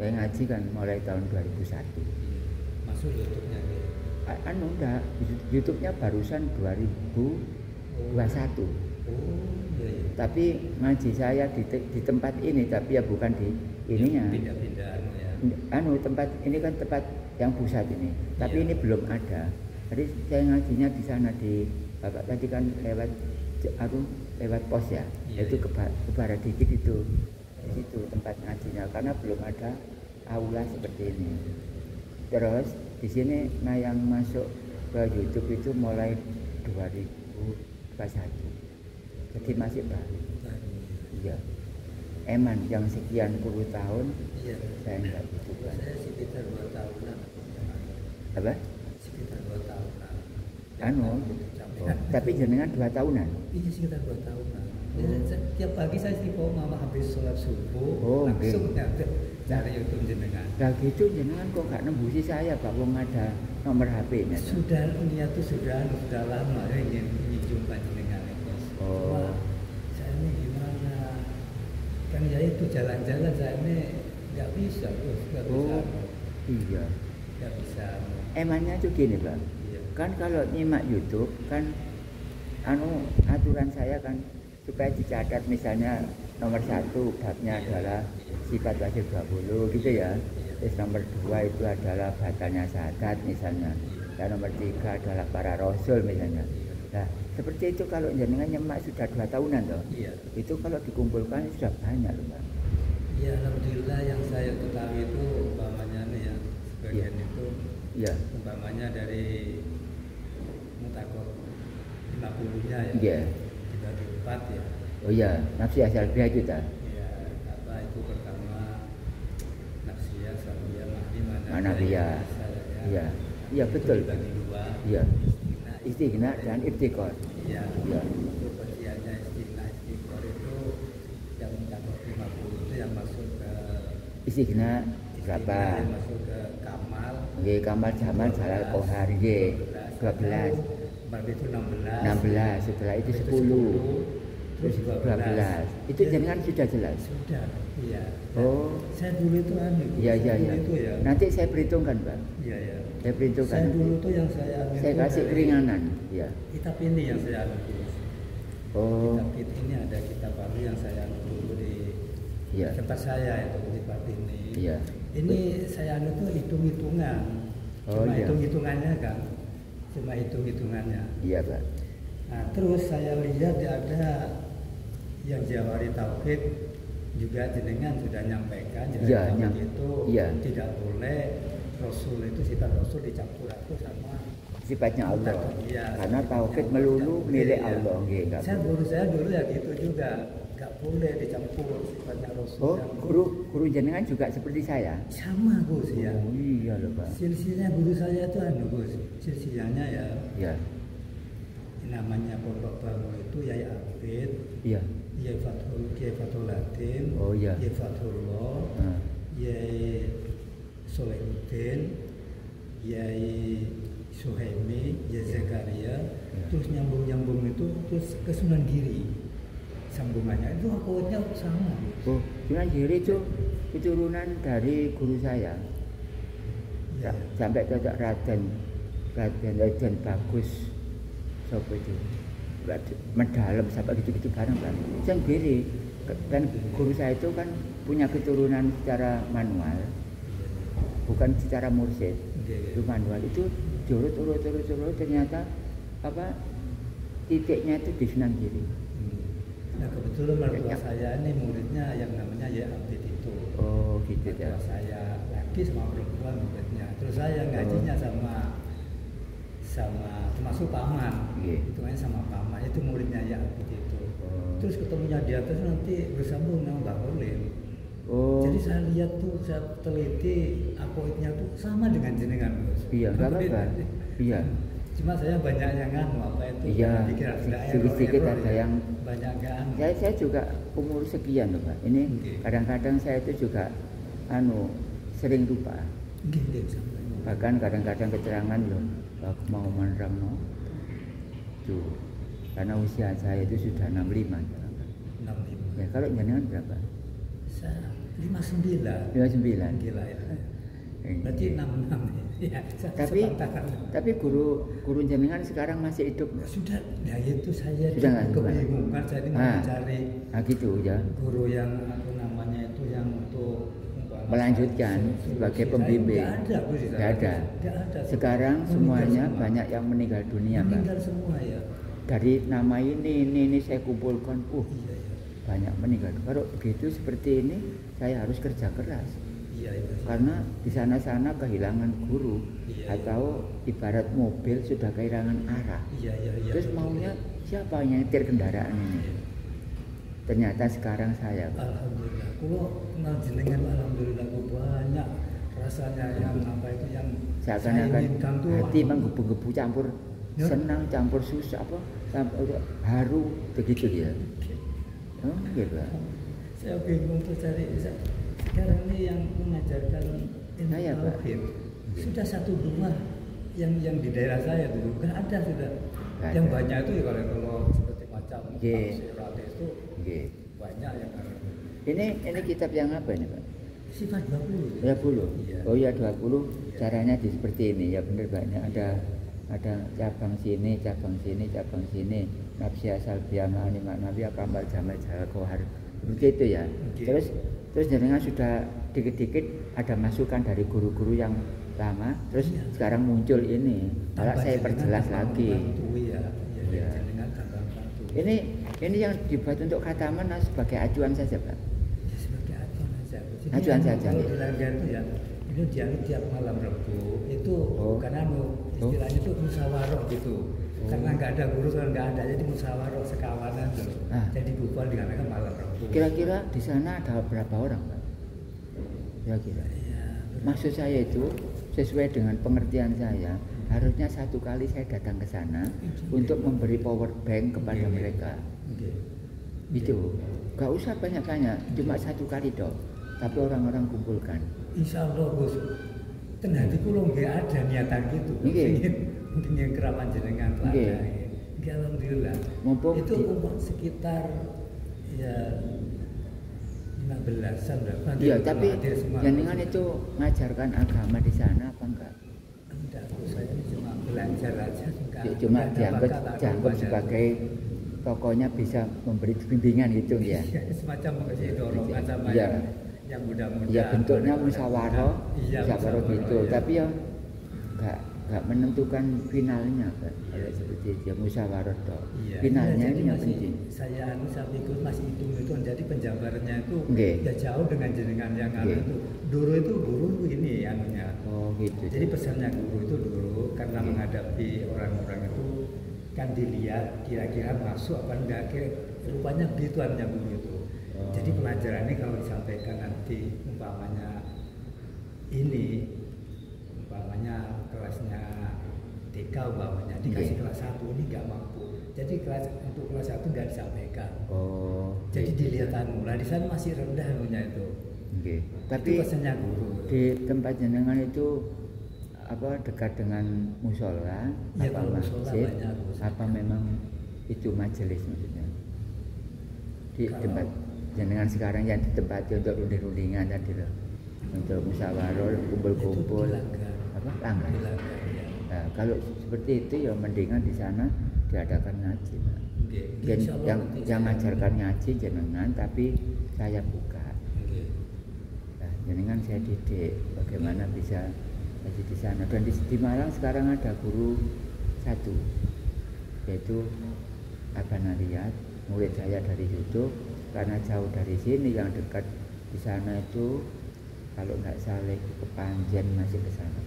Saya ngaji kan mulai tahun 2001. Masuk YouTube-nya gitu. Enggak, YouTube-nya barusan 2021. Iya. Tapi ngaji saya di tempat ini, tapi ya bukan di ininya. Pindah-pindah ya. Tempat ini kan tempat yang pusat ini. Tapi ini belum ada. Jadi saya ngajinya di sana di Bapak tadi kan lewat pos ya. Itu ke barat dikit itu. Di situ tempat ngajinya karena belum ada aula seperti ini. Terus di sini yang masuk ke YouTube itu mulai 2021. Jadi masih baru. Iya. Eman yang sekian puluh tahun. Iya. Saya enggak gitu kan. Saya sekitar 2 tahunan. Apa? Sekitar 2 tahunan. Tapi jenengan 2 tahunan. Iya, sekitar 2 tahunan. Tiap pagi saya istiqomah habis sholat subuh langsung cari YouTube jenengan. Nah gitu jenengan kok nggak nembusi saya Pak, wong ada nomor HP-nya. Sudah niat tuh sudah lama ya ingin jumpa jenengan itu. Cuma saya ini gimana? Kan ya itu jalan-jalan saya ini nggak bisa, nggak bisa. Iya. Nggak bisa. Emangnya tuh gini Pak. Iya. Kan kalau nyimak YouTube kan aturan saya kan supaya dicatat misalnya nomor 1 babnya adalah sifat wajib 20 gitu ya. Terus nomor 2 itu adalah batalnya syahadat misalnya. Dan nomor 3 adalah para rasul misalnya. Nah seperti itu kalau jenengan nyemak sudah 2 tahunan toh. Iya. Itu kalau dikumpulkan sudah banyak loh Pak. Ya alhamdulillah yang saya ketahui itu umpamanya nih ya sebagian itu. Iya. Umpamanya dari mutakor 50-nya ya. Iya. 4 ya. Oh iya, nafsi asal biha itu tak? Iya, apa itu pertama nafsiyah, salbiyah, manafiyah. Iya. Iya betul. Dibagi 2. Iya. Istighna dan ibtiqor. Iya. Iya. Itu bagiannya istighna, ibtiqor itu yang mencakup 50 itu yang masuk ke istighna berapa? Yang masuk ke kamal. Oke, kamal zaman salah kohar ye 12. Berarti itu 16. Setelah itu 10. Terus 12. Itu jenengan sudah jelas? Sudah, iya. Oh. Saya dulu itu Iya. Itu ya. Nanti saya perhitungkan, Pak. Iya. Saya perhitungkan. Saya dulu tuh yang saya ambil. Saya kasih keringanan, ya. Kitab ini yang saya ambil dulu. Oh. Kitab ini ada kitab baru yang saya ambil dulu di tempat saya itu di Patini. Iya. Ini saya ambil tuh hitung-hitungan. Cuma hitung-hitungannya kan. Cuma hitung-hitungannya. Iya, Pak. Nah, terus saya lihat ada yang Jawari Tauhid juga jenengan sudah nyampaikan itu tidak boleh Rasul itu sifat Rasul dicampur aku sama sifatnya Allah. Ya, karena tauhid melulu milik Allah. Saya dulu ya gitu juga, nggak boleh dicampur sifatnya Rasul. Oh, guru jenengan juga seperti saya? Sama Gus ya. Oh iya loh Pak. Silsilahnya guru saya itu Gus, silsilahnya ya. Iya. Namanya pondok baru itu Yai Abid. Iya. Yai Fathul Latin. Oh iya. Yai Fathullah. Yai Solehuddin. Yai Suhaimi, Yai Zakaria. Terus nyambung itu terus ke Sunan Giri. Sambungannya itu akutnya sama. Oh, Sunan Giri itu keturunan dari guru saya. Ya. Sampai ke Raden Bagus. Sopo itu mendalam sampai gitu-gitu bareng kan. Yang Giri kan guru saya itu kan punya keturunan secara manual, bukan secara mursyid. Itu manual itu diurut ternyata titiknya itu di Sunan Giri. Nah kebetulan mertua saya ini muridnya yang namanya Yai Abid itu. Oh gitu ya. Saya laki sama perempuan muridnya. Terus saya ngajinya sama termasuk paman, hitungannya sama paman itu muridnya ya begitu. Terus ketemunya di atas nanti bersambung sama Mbak Olin. Jadi saya lihat tuh, saya teliti akoidnya tuh sama dengan jenengan Gus. Iya, nggak apa-apa. Iya. Cuma saya banyak yang apa itu. Iya. Sedikit ada yang banyak kan. Saya juga umur sekian loh Pak. Ini kadang-kadang saya itu juga sering lupa. Bahkan kadang-kadang keterangan loh. Aku mau menerang tuh karena usia saya itu sudah 65. 65. Ya kalau jenengan berapa? Saya 59. 59. Gila ya. Berarti 66 ya. Tapi guru jenengan sekarang masih hidup? Sudah. Nah itu saya sudah kebingungan, saya mau mencari gitu ya. Guru yang namanya itu yang untuk melanjutkan sebagai pembimbing. Tidak ada. Sekarang semuanya banyak yang meninggal dunia, meninggal semua ya. Dari nama ini saya kumpulkan, iya. Banyak meninggal. Kalau begitu seperti ini, saya harus kerja keras. Iya. Karena di sana-sana kehilangan guru, atau ibarat mobil sudah kehilangan arah. Iya. Terus maunya siapa yang nyetir kendaraan ini? Ternyata sekarang saya. Alhamdulillah. Kalau kenal jenengan, alhamdulillah banyak rasanya yang apa itu yang seakan-akan hati menggebu-gebu campur senang, campur susah campur haru begitu dia. Oh, gitu. Saya bingung tuh cari sekarang ini yang mengajarkan ilmu tauhid. Sudah 1-2 yang di daerah saya dulu nggak ada sudah. Yang banyak itu ya kalau seperti macam tafsir itu banyak yang ada. Ini kitab yang apa ini, Pak? Sifat 20. 20. Iya. Oh iya 20. Caranya seperti ini ya, benar banyak ada cabang sini, nafsi asal biama animat nabi akambal jamal jawa kohar begitu ya. Terus jenengan sudah dikit-dikit ada masukan dari guru-guru yang lama, terus sekarang muncul ini, malah saya perjelas lagi. Ini yang dibuat untuk khataman sebagai acuan saja, Pak. Sebagai acuan saja. Acuan saja. Kalau di Langgar itu ya, itu dianut tiap malam Rabu. Itu karena istilahnya itu musyawarah gitu. Karena nggak ada guru, kan nggak ada, jadi musyawarah sekawanan gitu. Jadi bukan dikarenakan malam Rabu. Kira-kira di sana ada berapa orang, Pak? Kira-kira. Ya, maksud saya itu sesuai dengan pengertian saya, harusnya 1 kali saya datang ke sana untuk memberi power bank kepada mereka. Itu gak usah banyak-banyak, cuma 1 kali dong, tapi orang-orang kumpulkan. Insya Allah Gus, ten hati kulo nggak ada niatan gitu. Mungkin yang keramat jenengan ada. Alhamdulillah. Itu umpah sekitar ya 15-an berapa? Iya, tapi jenengan itu ngajarkan agama di sana apa enggak? Enggak, saya cuma belajar aja. Cuma dianggap sebagai tokonya bisa memberi bimbingan gitu ya. Semacam mengasih dorongan sama yang muda-muda. Ya bentuknya musyawarah gitu. Tapi ya enggak menentukan finalnya, Pak. Seperti itu ya, musyawarah toh. Finalnya ini yang penting. Saya ikut masih hitung jadi penjabarannya itu ya jauh dengan jenengan yang itu. Dulu itu guru ini anunya. Oh gitu. Jadi pesannya guru itu dulu karena menghadapi orang-orang itu kan dilihat kira-kira masuk apa enggak, rupanya begitu hanya guru itu. Jadi pelajarannya kalau disampaikan nanti umpamanya kelasnya TK umpamanya dikasih kelas 1 ini nggak mampu, jadi untuk kelas 1 nggak disampaikan. Jadi dilihat lah di sana masih rendah anunya itu. Tapi itu pesannya guru. Di tempat jenengan itu dekat dengan musola, masjid, apa memang itu majelis maksudnya? Di tempat jenengan sekarang yang ditempati untuk runding-rundingan tadi loh, untuk musyawarah, kumpul-kumpul, langgar. Nah, kalau seperti itu ya mendingan di sana diadakan ngaji, Pak. Yang ngajarkan ngaji jenengan, tapi saya buka. Nah, jenengan saya didik bagaimana bisa ngaji di sana. Dan di Malang sekarang ada guru 1, yaitu Aban Ariyat, murid saya dari situ. Karena jauh dari sini, yang dekat di sana itu kalau nggak salah ke Panjen masih ke sana.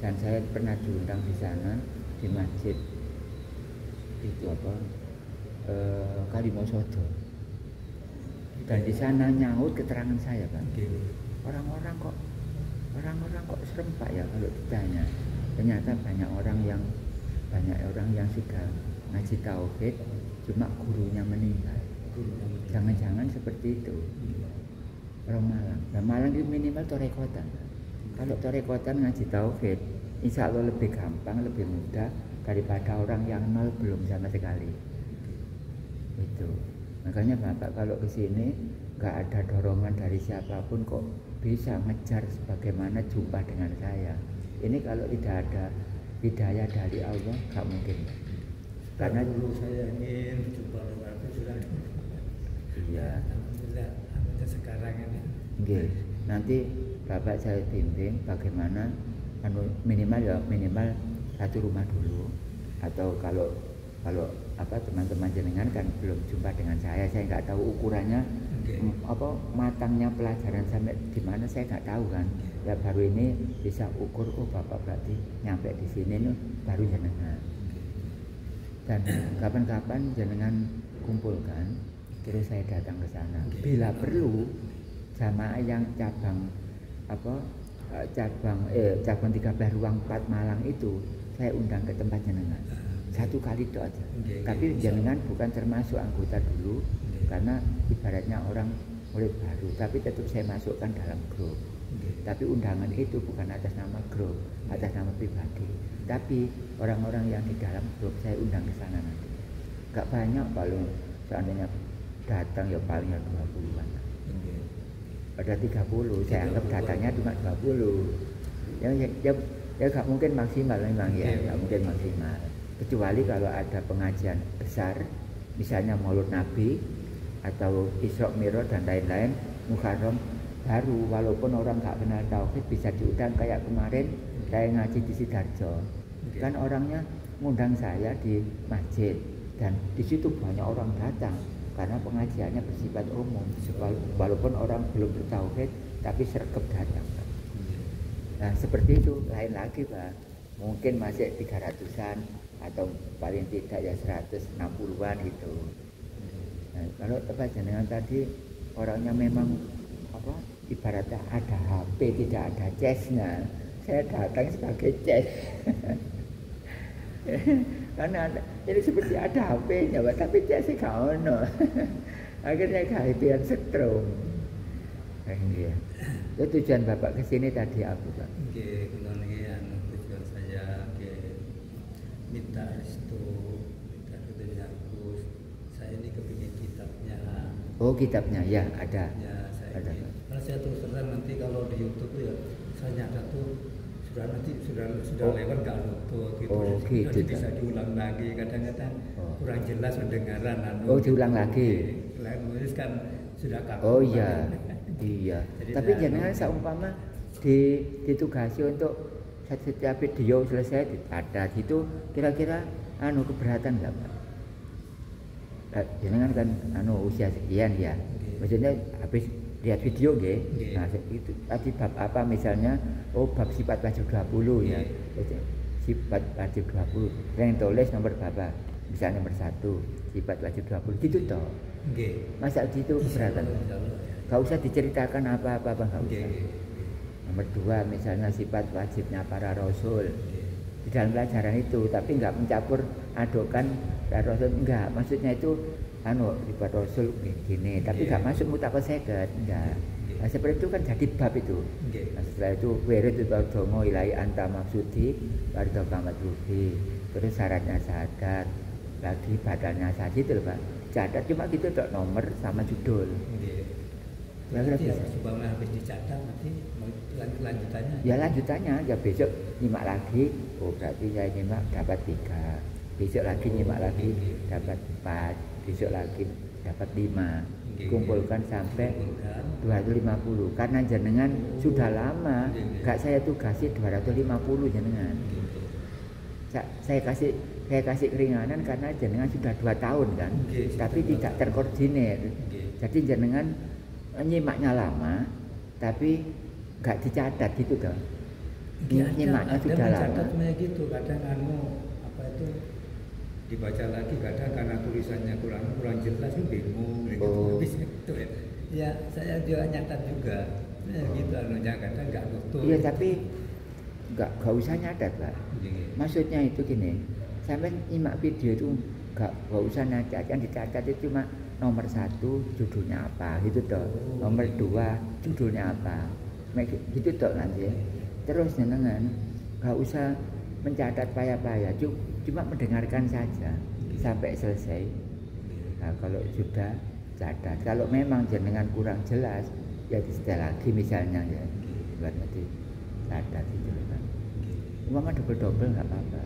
Dan saya pernah diundang di sana di masjid itu Kalimosodo. Dan di sana nyaut keterangan saya, Pak. Orang-orang kok serempak ya kalau ditanya. Ternyata banyak orang yang sudah ngaji tauhid, cuma gurunya meninggal. Jangan-jangan seperti itu. Orang Malang. Nah, Malang itu minimal torekotan. Kalau torekotan ngaji tauhid, insya Allah lebih gampang, lebih mudah daripada orang yang nol belum sama sekali. Itu. Makanya Bapak kalau ke sini nggak ada dorongan dari siapapun kok bisa ngejar sebagaimana jumpa dengan saya. Ini kalau tidak ada hidayah dari Allah nggak mungkin. Karena dulu saya ingin jumpa dengan Nabi sudah. Iya. Alhamdulillah, sekarang ini. Oke. Nanti Bapak saya bimbing bagaimana minimal satu rumah dulu, atau kalau teman-teman jenengan kan belum jumpa dengan saya nggak tahu ukurannya matangnya pelajaran sampai di mana saya nggak tahu kan. Ya baru ini bisa ukur Bapak berarti nyampe di sini nih baru jenengan. Dan kapan-kapan jenengan kumpulkan terus saya datang ke sana. Bila perlu jamaah yang cabang 13 ruang 4 Malang itu saya undang ke tempat jenengan. Satu kali itu aja. Tapi jenengan bukan termasuk anggota dulu karena ibaratnya orang murid baru, tapi tetap saya masukkan dalam grup. Tapi undangan itu bukan atas nama grup, atas nama pribadi. Tapi orang-orang yang di dalam grup saya undang ke sana nanti. Gak banyak, kalau seandainya datang ya paling 20-an. Ada 30, saya anggap datanya cuma 20. Ya gak mungkin maksimal memang ya, gak mungkin maksimal. Kecuali kalau ada pengajian besar, misalnya Maulud Nabi atau Isra Mi'raj dan lain-lain, Muharram baru, walaupun orang nggak kenal tauhid bisa diundang. Kayak kemarin saya ngaji di Sidarjo, kan orangnya ngundang saya di masjid dan di situ banyak orang datang karena pengajiannya bersifat umum, walaupun orang belum bertauhid tapi sergap datang. Nah seperti itu. Lain lagi Pak, mungkin masih 300-an atau paling tidak ya 160-an gitu. Nah, kalau tempat jenengan tadi orangnya memang ibaratnya ada HP tidak ada CS-nya, saya datang sebagai CS. Karena ini seperti ada HP-nya Pak, tapi CS-nya gak ono. Akhirnya kehabisan setrum. Iya. Itu tujuan Bapak kesini tadi apa Pak? Oke, tujuan saya minta restu, minta ketujuan Gus. Saya ini kepingin kitabnya. Oh kitabnya ya ada. Ya, ada. Karena saya terus terang nanti kalau di YouTube ya saya nyata tuh sudah lewat nggak nonton gitu. Oh gitu. Nanti bisa diulang lagi. Kadang-kadang kurang jelas pendengaran. Oh diulang lagi. Lain nulis kan sudah kaku. Oh iya. Iya. Tapi jangan seumpama ditugasi untuk setiap video selesai dicatat itu, kira-kira keberatan nggak Pak? Jangan kan usia sekian ya, maksudnya habis lihat video nah itu tadi bab apa misalnya, bab sifat wajib 20 ya, sifat wajib 20 yang tulis nomor berapa, misalnya nomor 1 sifat wajib 20 gitu toh. Masa gitu keberatan? Gak usah diceritakan apa-apa Bang, gak usah. Nomor 2 misalnya sifat wajibnya para rasul di dalam pelajaran itu, tapi nggak mencampur adokan para rasul, enggak. Maksudnya itu sifat rasul gini, tapi nggak masuk mutaqasadat, enggak. Nah, seperti itu kan jadi bab itu. Nah, setelah itu wirid itu dongo ilahi anta maksudi warga kamatrufi, terus syaratnya syahadat, lagi badannya syahadat itu Pak. Catat cuma gitu dok, nomor sama judul. Ya, sebabnya habis dicatat nanti lanjutannya. Ya lanjutannya ya besok nyimak lagi. Oh berarti saya nyimak dapat 3. Besok lagi nyimak lagi dapat 4. Besok lagi dapat 5. Kumpulkan sampai 250. Karena jenengan sudah lama gak saya tugasi 250 jenengan. Saya kasih keringanan karena jenengan sudah 2 tahun kan. Tapi tidak terkoordinir. Jadi jenengan nyimaknya lama tapi nggak dicatat gitu kan. Nyimaknya sudah lama gitu. Kadang itu dibaca lagi, kadang karena tulisannya kurang jelas bingung gitu. Gitu ya saya juga nyatat juga gitu kadang nggak betul. Iya tapi nggak usah nyatat Pak. Maksudnya itu gini, sampai nyimak video itu nggak usah nyatat, yang dicatat itu cuma nomor 1 judulnya apa gitu toh, nomor 2 judulnya apa gitu toh nanti. Terus jenengan gak usah mencatat payah-payah, cuma mendengarkan saja sampai selesai. Nah kalau sudah catat. Kalau memang jenengan kurang jelas, ya disetel lagi misalnya ya. Buat nanti catat itu kan. Umpama double-double nggak apa-apa.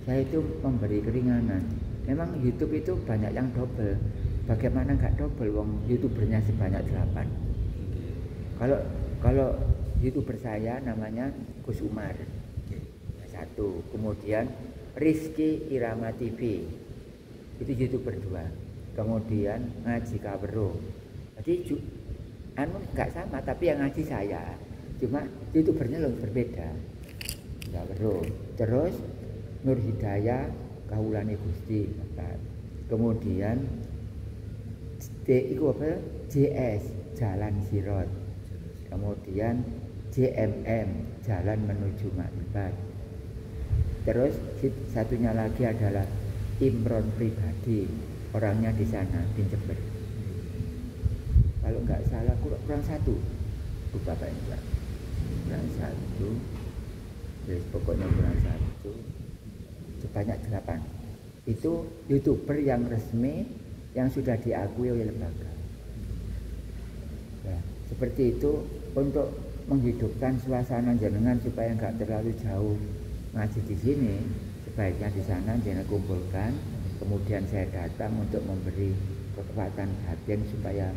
Saya itu memberi keringanan. Memang YouTube itu banyak yang double. Bagaimana nggak double? Wong YouTubernya sebanyak 8. Kalau YouTuber saya namanya Gus Umar. Satu. Kemudian Rizky Irama TV. Itu YouTuber 2. Kemudian Ngaji Kawero. Jadi nggak sama, tapi yang ngaji saya. Cuma YouTubernya lebih berbeda. Kawero. Terus Nur Hidayah Kaulane Gusti. Kemudian JS Jalan Sirot. Kemudian JMM Jalan Menuju Makrifat. Terus satunya lagi adalah Imron Pribadi, orangnya di sana di Jember. Kalau nggak salah kurang satu, lupa Pak ini Pak. Kurang satu, jadi pokoknya kurang satu. Sebanyak 8. Itu YouTuber yang resmi yang sudah diakui oleh lembaga. Ya, seperti itu untuk menghidupkan suasana jenengan supaya nggak terlalu jauh ngaji di sini, sebaiknya di sana jangan kumpulkan, kemudian saya datang untuk memberi kekuatan batin supaya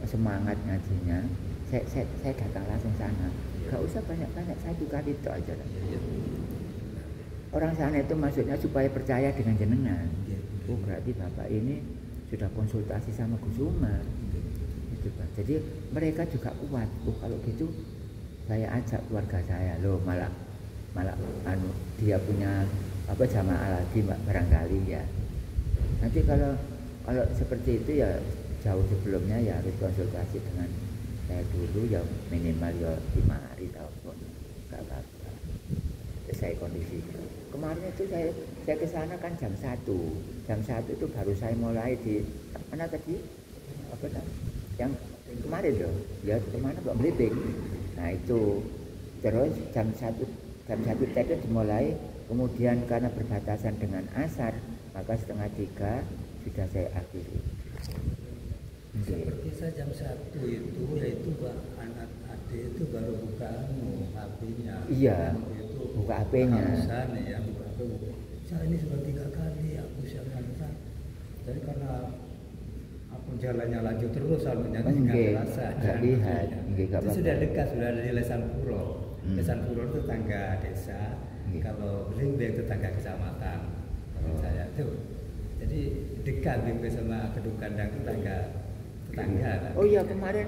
semangat ngajinya. Saya datang langsung sana, gak usah banyak-banyak, 1 kali itu aja lah. Orang sana itu maksudnya supaya percaya dengan jenengan. Oh berarti bapak ini sudah konsultasi sama Gus Umar. Gitu, Pak. Jadi mereka juga kuat. Oh kalau gitu saya ajak keluarga saya loh, malah dia punya jamaah lagi Mbak, barangkali ya. Nanti kalau seperti itu ya jauh sebelumnya ya harus konsultasi dengan saya dulu ya, minimal ya 5 hari tahun nggak apa-apa. Saya kondisi kemarin itu saya ke sana kan jam 1 itu baru saya mulai di mana tadi yang kemarin loh ya, kemana Mbak Blimbing. Nah itu terus jam 1 tadi dimulai, kemudian karena berbatasan dengan asar maka 2:30 sudah saya akhiri. Seperti saya jam 1 itu yaitu anak adik itu baru buka HP-nya. Iya, buka HP-nya. Ya, saya ini sudah 3 kali aku siapkan. Jadi karena aku jalannya lanjut terus alhamdulillah nggak terasa. Nggak lihat. Itu sudah dekat, sudah ada di Lesan Puro. Lesan Puro itu tangga desa. Kalau Blimbing itu tangga kecamatan. Saya tuh. Jadi dekat Blimbing sama Kedung Kandang itu tangga. Oh iya, kemarin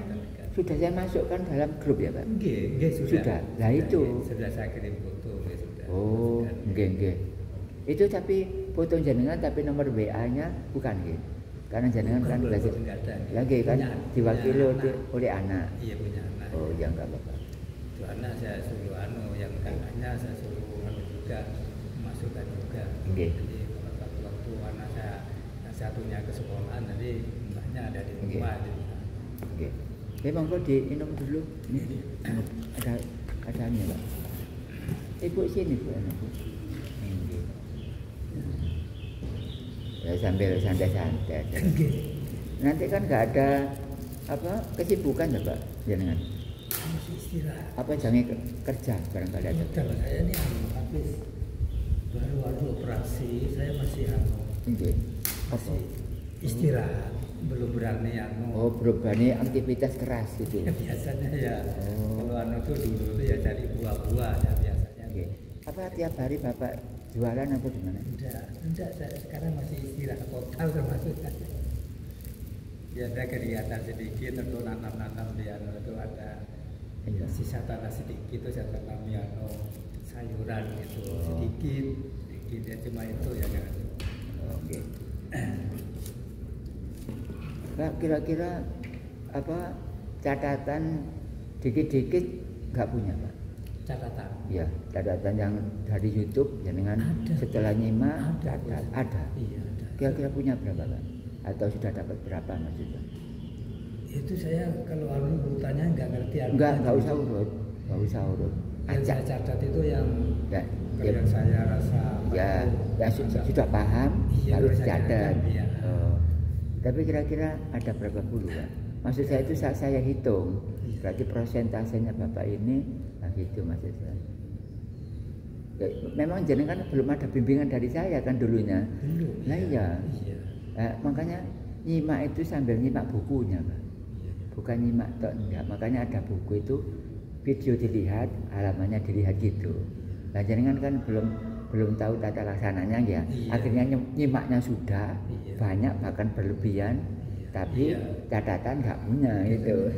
sudah saya masukkan dalam grup ya Pak? Nggih, sudah. Nah itu. Sudah saya kirim foto, sudah. Oh, nggih. Itu tapi foto jenengan tapi nomor WA-nya bukan nggih? Karena jenengan kan belajar. Lagi kan diwakili oleh anak. Iya, punya anak. Oh, ya enggak apa-apa. Itu anak saya suruh yang kakaknya saya suruh juga masukkan juga. Nggih. Jadi waktu anak saya satunya ke sekolahan, nanti mbaknya ada di rumah. Oke. Monggo diminum dulu. Ini ada ini Pak. Ibu sini Bu, Bu. Nggih. Ya sambil santai-santai. Nanti kan nggak ada kesibukan ya Pak jenengan. Masih istirahat. Jangan kerja barangkali ada. Kalau saya ini habis baru operasi, saya masih istirahat, belum berani belum berani aktivitas keras gitu. Biasanya ya. Kalau tuh dulu tuh ya cari buah-buah ya biasanya. Apa tiap hari Bapak jualan atau gimana? Enggak, saya sekarang masih istirahat total termasuk. Ya ada kegiatan sedikit, tentu nanam di itu ada sisa tanah sedikit, itu saya tanam sayuran gitu sedikit ya, cuma itu ya kan. Oke. Nah, kira-kira catatan dikit-dikit nggak punya Pak? Catatan? Ya, catatan yang dari YouTube jenengan setelah nyimak ada. Iya, ada. Kira-kira punya berapa Pak? Atau sudah dapat berapa maksudnya? Itu saya kalau urutannya nggak ngerti. Nggak usah urut. Yang saya catat itu yang yang saya rasa sudah paham, harus catat. Tapi kira-kira ada berapa puluh Pak? Maksud saya itu saya hitung, berarti prosentasenya Bapak ini, nah gitu maksud saya. Ya, memang jenengan belum ada bimbingan dari saya kan dulunya. Nah iya. Makanya nyimak itu sambil nyimak bukunya Pak. Bukan nyimak tok enggak. Makanya ada buku itu video dilihat, halamannya dilihat gitu. Nah jenengan kan belum tahu tata laksananya ya. Akhirnya nyimaknya sudah banyak bahkan berlebihan, tapi catatan nggak punya itu.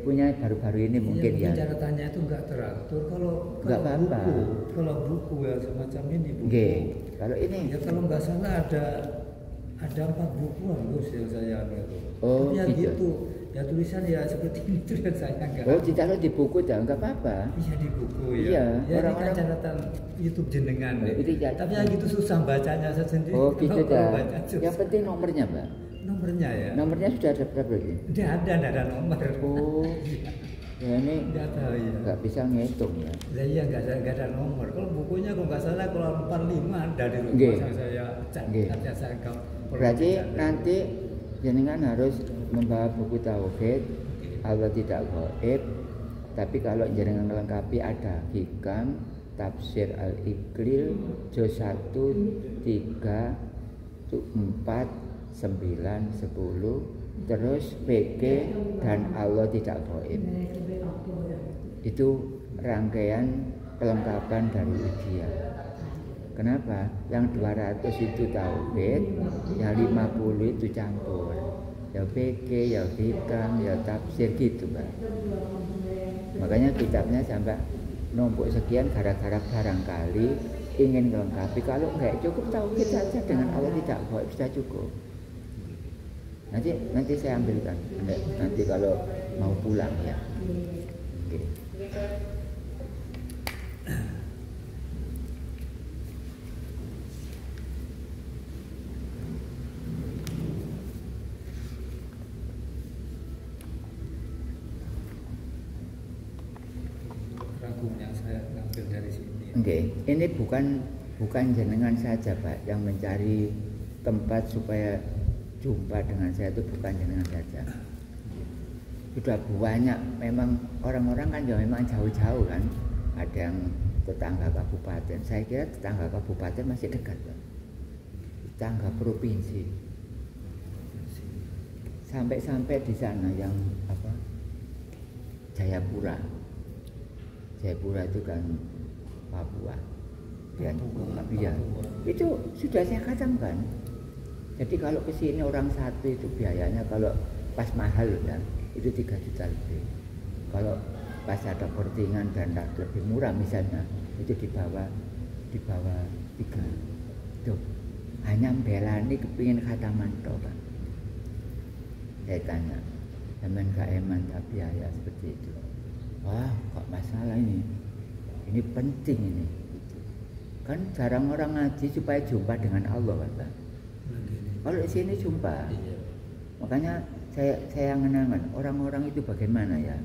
Punya baru-baru ini mungkin ya. Catatannya itu nggak teratur. Kalau apa-apa. Buku ya semacam ini buku. Kalau ini ya kalau nggak salah ada 4 bukuan loh yang saya itu. Oh ya gitu. Ya tulisan ya seperti ini tulisan saya enggak. Oh ditaruh di buku dah nggak apa-apa. Iya di buku ya. Iya. Ya orang-orang catatan YouTube jenengan. Itu tapi yang itu susah bacanya saya sendiri. Oh gitu dah. Yang penting nomornya Mbak. Nomornya ya. Nomornya sudah ada berapa ini? Tidak ada nomor. Oh. Ya ini nggak tahu ya. Nggak bisa ngitung ya. Iya nggak ada nomor. Kalau bukunya kalau nggak salah kalau 45 ada di rumah saya catat. Berarti nanti jenengan harus membawa buku tauhid, Allah tidak gaib. Tapi kalau jenengan melengkapi ada hikam, tafsir al-iqlil, juz 1, 3, 4, 9, 10, terus PK dan Allah tidak gaib. Itu rangkaian kelengkapan dari ujian. Kenapa? Yang 200 itu tauhid, yang 50 itu campur. Ya PK, ya hikam, ya tafsir gitu Mbak. Makanya kitabnya sampai numpuk sekian gara-gara barangkali ingin melengkapi. Kalau nggak cukup tauhid saja dengan Allah tidak gaib sudah cukup. Nanti saya ambilkan. Nanti kalau mau pulang ya. Oke. Yang saya ngambil dari sini. Ini bukan jenengan saja Pak yang mencari tempat supaya jumpa dengan saya, itu bukan jenengan saja. Sudah banyak memang orang-orang kan ya memang jauh-jauh kan. Ada yang tetangga kabupaten. Saya kira tetangga kabupaten masih dekat Pak. Tetangga provinsi. Sampai di sana yang apa? Jayapura itu kan Papua. Iya. Itu sudah saya katakan. Jadi kalau ke sini orang satu itu biayanya kalau pas mahal ya, itu 3 juta lebih. Kalau pas ada portingan dan lebih murah misalnya, itu di bawah 3. Tuh. Hanya belani kepingin khataman toh Pak. Saya tanya, teman gak eman tak biaya seperti itu. Wah, kok masalah ini penting ini. Kan jarang orang ngaji supaya jumpa dengan Allah Pak. Kalau di sini jumpa. Makanya saya ngenangan orang-orang itu bagaimana ya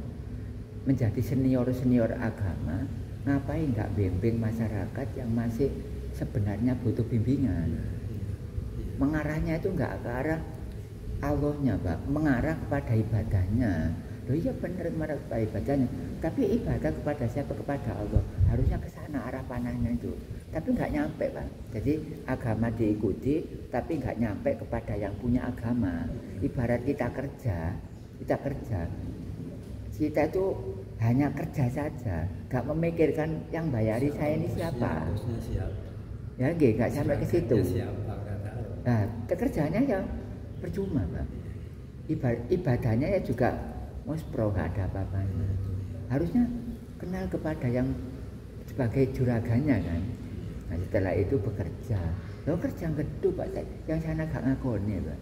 menjadi senior agama, ngapain nggak bimbing masyarakat yang masih sebenarnya butuh bimbingan. Mengarahnya itu nggak ke arah Allahnya Pak, mengarah kepada ibadahnya. Loh iya benar marah kepada ibadahnya, tapi ibadah kepada siapa? Kepada Allah. Harusnya ke sana arah panahnya itu. Tapi nggak nyampe Pak. Jadi agama diikuti, tapi nggak nyampe kepada yang punya agama. Ibarat kita kerja, kita itu hanya kerja saja, nggak memikirkan yang bayari saya ini siapa. Ya nggak sampai ke situ. Nah, pekerjaannya ya percuma Pak. Ibadahnya ya juga muspro, nggak ada apa-apanya. Harusnya kenal kepada yang sebagai juraganya kan. Nah setelah itu bekerja. Lo kerja gedung Pak, yang sana gak ngakoni Pak.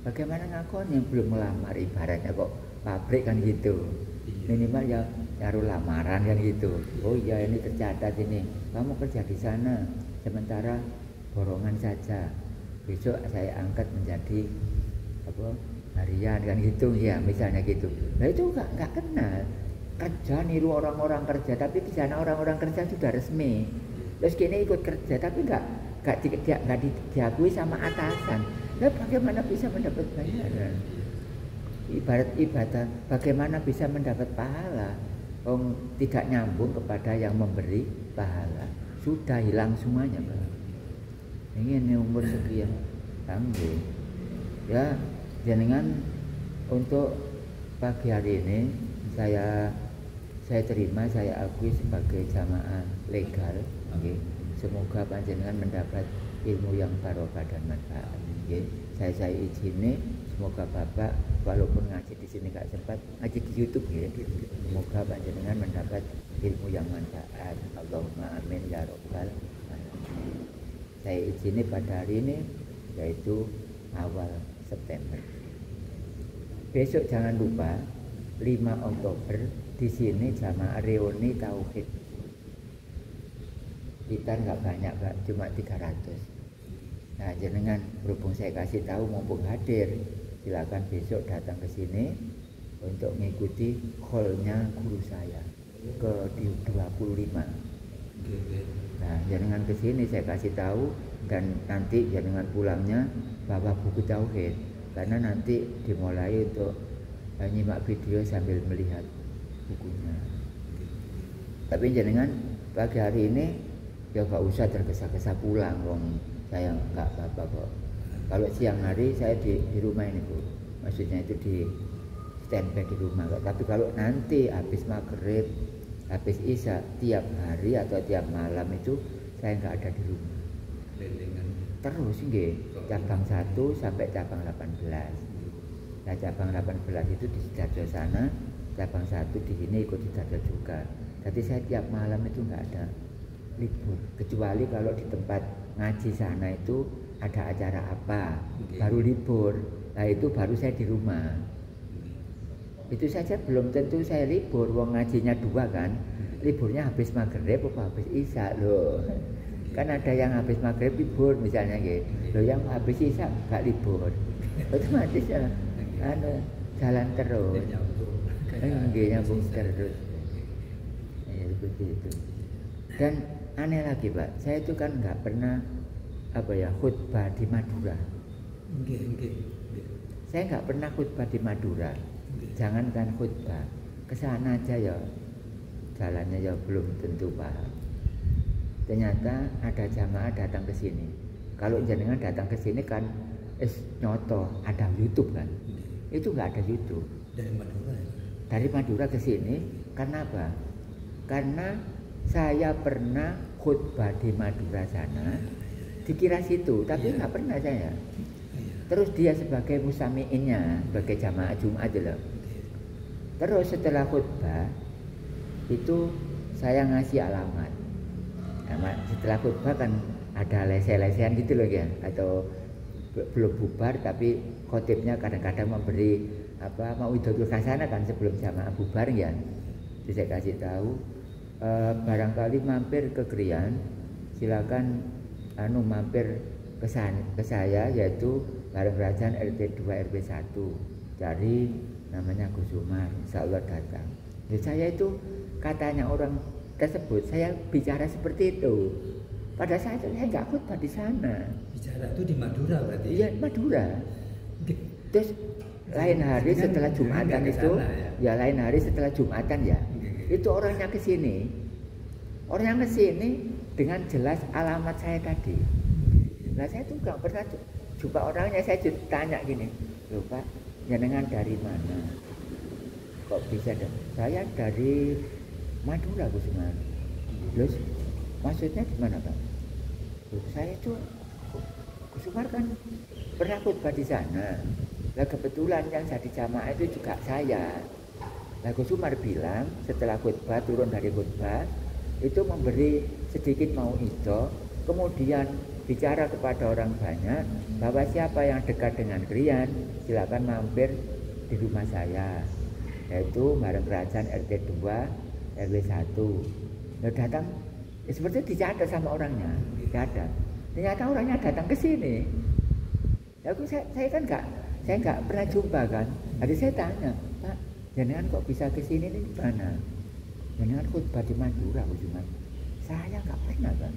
Bagaimana ngakoni? Belum melamar, ibaratnya kok pabrik kan gitu. Minimal ya nyaruh lamaran kan gitu. Oh iya ini tercatat ini, kamu kerja di sana, sementara borongan saja. Besok saya angkat menjadi apa? Harian kan gitu ya, misalnya gitu. Nah itu nggak kenal kerja, niru orang-orang kerja, tapi di sana orang-orang kerja sudah resmi. Terus kini ikut kerja tapi nggak diakui sama atasan. Nah, bagaimana bisa mendapat bayaran? Ibarat ibadah, bagaimana bisa mendapat pahala? Tidak nyambung kepada yang memberi pahala. Sudah hilang semuanya, Pak. Ini umur sekian, tanggung. Ya, jenengan untuk pagi hari ini saya terima, saya akui sebagai jamaah legal. Okay. Semoga panjenengan mendapat ilmu yang barokah dan manfaat. Okay. Saya izini, semoga Bapak walaupun ngaji di sini gak sempat, ngaji di YouTube ya. Semoga panjenengan mendapat ilmu yang manfaat. Allahumma amin ya rabbal alamin. Saya izini pada hari ini, yaitu awal September. Besok jangan lupa 5 Oktober di sini jamaah reuni tauhid. Kita nggak banyak, Pak, cuma 300. Nah, jenengan berhubung saya kasih tahu mumpung hadir, silakan besok datang ke sini untuk mengikuti call-nya guru saya ke 25. Nah, jenengan ke sini saya kasih tahu dan nanti jenengan pulangnya bawa buku tauhid. Karena nanti dimulai untuk nyimak video sambil melihat bukunya. Tapi jenengan pagi hari ini ya gak usah tergesa-gesa pulang, saya gak apa-apa kok. Kalau siang hari saya di rumah ini, Bu. Maksudnya itu di standby di rumah. Tapi kalau nanti habis maghrib, habis isya, tiap hari atau tiap malam itu saya gak ada di rumah. Terus nggih, cabang 1 sampai cabang 18. Nah, cabang 18 itu di Sidoarjo sana, cabang 1 di sini ikut Sidoarjo juga. Jadi saya tiap malam itu nggak ada libur, kecuali kalau di tempat ngaji sana itu ada acara apa, baru libur. Nah, itu baru saya di rumah. Itu saja belum tentu saya libur, wong ngajinya 2 kan. Liburnya habis maghrib apa habis isya loh. Kan ada yang habis maghrib libur misalnya gitu. Loh, yang habis isya gak libur. Otomatis ya jalan terus. Nyambung terus. Ya, seperti itu. Dan aneh lagi, Pak, saya itu kan nggak pernah khutbah di Madura. Saya nggak pernah khutbah di Madura. Jangankan khutbah, kesana aja ya jalannya ya belum tentu paham. Ternyata ada jamaah datang ke sini. Kalau jenengan datang ke sini kan nyoto ada YouTube kan. Itu nggak ada YouTube. Dari Madura. Dari Madura ke sini karena apa? Karena saya pernah khutbah di Madura sana, dikira situ, tapi nggak pernah saya. Terus dia sebagai musamiinnya, sebagai jamaah Jumat loh. Terus setelah khutbah itu saya ngasih alamat. Setelah khutbah kan ada lese-lesean gitu loh ya, atau belum bubar tapi khotibnya kadang-kadang memberi mauidhatul hasanah kan sebelum jamaah bubar ya. Jadi saya kasih tahu barangkali mampir ke Krian, silakan mampir ke saya, yaitu bareng kerajaan RT 2 RW 1 cari namanya Gus Umar, insyaallah datang. Jadi saya itu katanya orang tersebut saya bicara seperti itu. Pada saat itu saya nggak khutbah di sana. Bicara itu di Madura berarti? Iya, Madura. Terus lain hari setelah Jumatan itu, ya lain hari setelah Jumatan ya, itu orangnya ke sini. Orang yang ke sini dengan jelas alamat saya tadi. Nah, saya tuh nggak pernah jumpa orangnya. Saya tanya gini, loh Pak, jenengan dari mana? Kok bisa dong? Saya dari Madura, Gus Umar. Terus maksudnya gimana, Pak? Loh, saya itu Gus Umar kan pernah khutbah di sana. Nah, kebetulan yang jadi jamaah itu juga saya. Nah, Gus Umar bilang setelah khutbah, turun dari khutbah itu memberi sedikit mauidhah, kemudian bicara kepada orang banyak bahwa siapa yang dekat dengan Krian silakan mampir di rumah saya, yaitu bareng kerajaan RT 2 RW 1. Nah, datang seperti dicatat sama orangnya, dicatat. Ternyata orangnya datang ke sini. Aku saya kan nggak pernah jumpa kan. Jadi saya tanya, Pak, jenengan kok bisa ke sini nih gimana? Jenengan khutbah di Madura, Saya nggak pernah kan.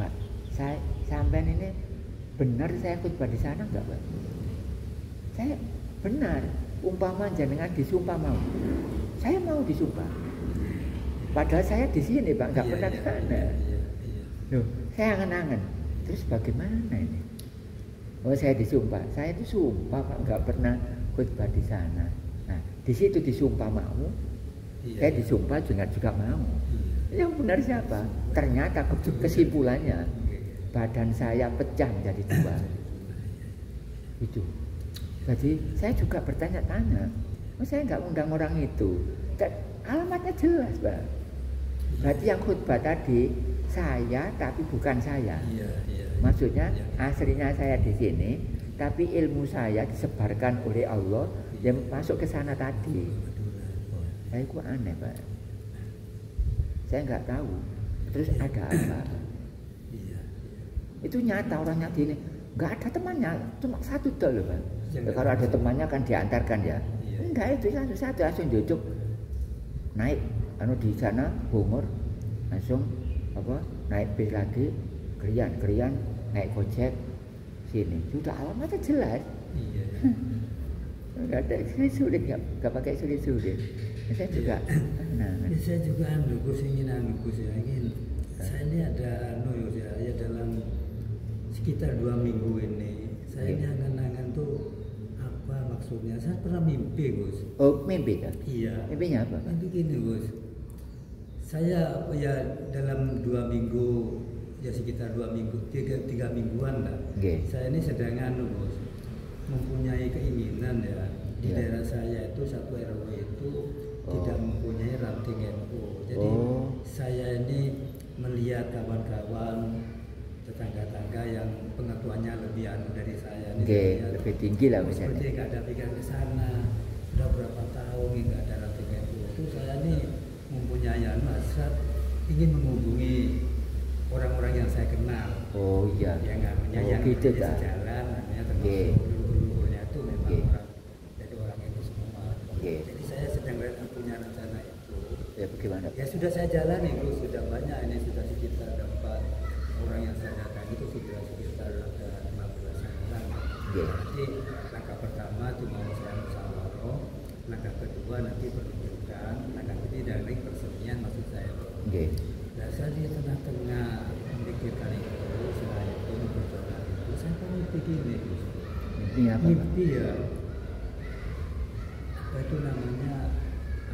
Pak, saya sampean ini benar saya khutbah di sana enggak Pak? Saya benar, umpama jenengan disumpah mau, saya mau disumpah. Padahal saya di sini Pak, enggak pernah ke sana. Loh, saya angen-angen. Terus bagaimana ini? Oh saya disumpah, saya itu sumpah Pak, enggak pernah khutbah di sana. Nah, di situ disumpah mau, saya disumpah juga mau. Yang benar siapa? Ternyata kesimpulannya badan saya pecah menjadi dua. Itu. Jadi saya juga bertanya-tanya. Oh, saya nggak undang orang itu. Dan alamatnya jelas, Pak. Berarti yang khutbah tadi saya, tapi bukan saya. Maksudnya aslinya saya di sini, tapi ilmu saya disebarkan oleh Allah yang masuk ke sana tadi. Saya kok aneh, Pak. Saya nggak tahu. Terus ada apa? Itu nyata orangnya gini. Nggak ada temannya, cuma satu loh Pak. Ya, kalau ada temannya kan diantarkan ya. Enggak, itu satu langsung duduk naik. Di sana Bogor langsung naik bis lagi, kerian naik gojek sini. Sudah alamatnya jelas. Nggak ada sulit, nggak pakai sulit. Saya juga, saya juga Gus ingin saya ini ada ya dalam sekitar 2 minggu ini saya ini angan-angan tuh apa maksudnya? Saya pernah mimpi Gus. Oh mimpi kan? Iya. Mimpinya apa? Mimpi gini Gus. Saya ya dalam 2 minggu ya sekitar 2 minggu 3 mingguan lah. Saya ini sedang Gus mempunyai keinginan ya di daerah saya itu satu RW itu tidak mempunyai ranting NU. Jadi saya ini melihat kawan-kawan tetangga-tetangga yang pengetahuannya lebih dari saya ini lebih tinggi lah misalnya. Seperti nggak ada pikiran ke sana, sudah berapa tahun nggak ada ranting NU. Itu saya ini mempunyai hasrat ingin menghubungi orang-orang yang saya kenal. Oh iya. Yang namanya yang gitu sejalan, namanya termasuk dulu-dulunya itu memang orang dari orang itu semua. Jadi saya sedang punya rencana itu. Ya bagaimana? Ya sudah saya jalani itu sudah banyak ini sudah sekitar 4 orang yang saya datang itu sudah sekitar ada 15 orang. Nanti langkah pertama cuma saya musyawarah, langkah kedua nanti penunjukan, langkah ketiga dari persenian maksud saya. Nah saya di tengah-tengah memikirkan itu, setelah itu berjalan itu saya mimpi gini. Mimpi ya. Apa itu namanya?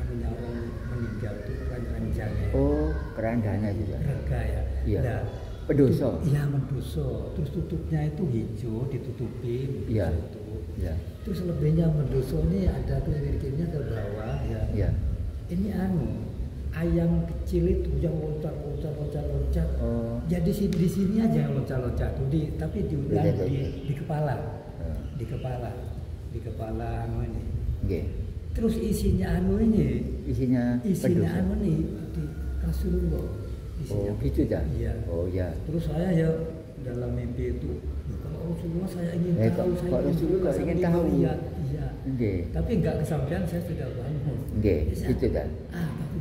Orang meninggal itu ranjangnya. Oh, kerandanya juga. Rega ya. Iya. Nah, pendoso. Iya mendoso. Terus tutupnya itu hijau, ditutupin. Iya. Ya. Terus lebihnya mendoso ini ada kiri-kirinya ke bawah ya. Iya. Ini ayam kecil itu yang loncat. Oh. Jadi di sini aja yang loncat tuh tapi di kepala. Di kepala ini. Terus isinya ini. Isinya ini di Rasulullah. Isinya. Oh gitu ya? Iya. Oh ya. Terus saya ya dalam mimpi itu, kalau Rasulullah saya ingin tahu, kalau Rasulullah ingin tahu. Iya. Okay. Tapi enggak kesampaian, saya sudah bangun. Gitu dah.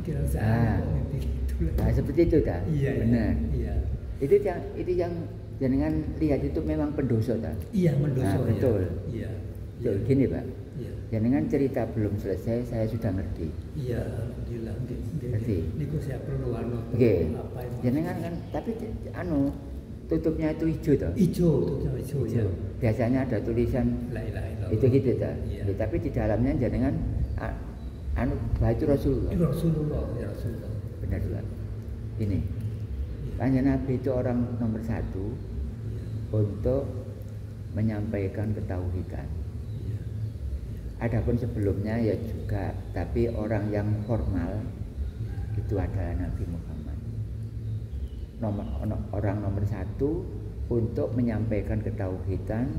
Pikiran saya mimpi gitu. Nah seperti itu dah. Iya. Benar. Iya. Itu yang jangan lihat itu memang pendoso dah. Iya mendoso. Nah, betul. Iya. Betul. Gini Pak. Iya. Jangan cerita belum selesai, saya sudah ngerti. Iya, alhamdulillah. Ngerti. Niku saya perlu apa jangan kan, tapi tutupnya itu hijau toh. Hijau ya. Biasanya ada tulisan la ilaha illallah. Itu gitu toh. Iya. Tapi di dalamnya jangan baju Rasulullah. Rasulullah. Benar juga. Ini. Hanya Nabi itu orang nomor 1 untuk menyampaikan ketauhidan. Adapun sebelumnya ya juga, tapi orang yang formal itu adalah Nabi Muhammad. Orang nomor 1 untuk menyampaikan ketauhidan,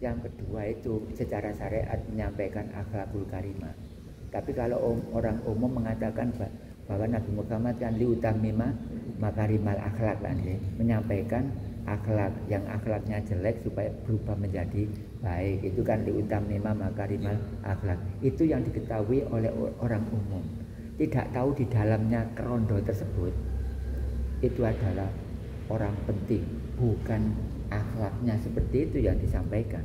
yang kedua itu secara syariat menyampaikan akhlakul karimah. Tapi kalau orang umum mengatakan bahwa Nabi Muhammad kan liutamima makarimal akhlak kan, menyampaikan akhlak yang akhlaknya jelek supaya berubah menjadi baik, itu kan liutamima makarimal akhlak. Itu yang diketahui oleh orang umum. Tidak tahu di dalamnya kerondo tersebut itu adalah orang penting, bukan akhlaknya seperti itu yang disampaikan.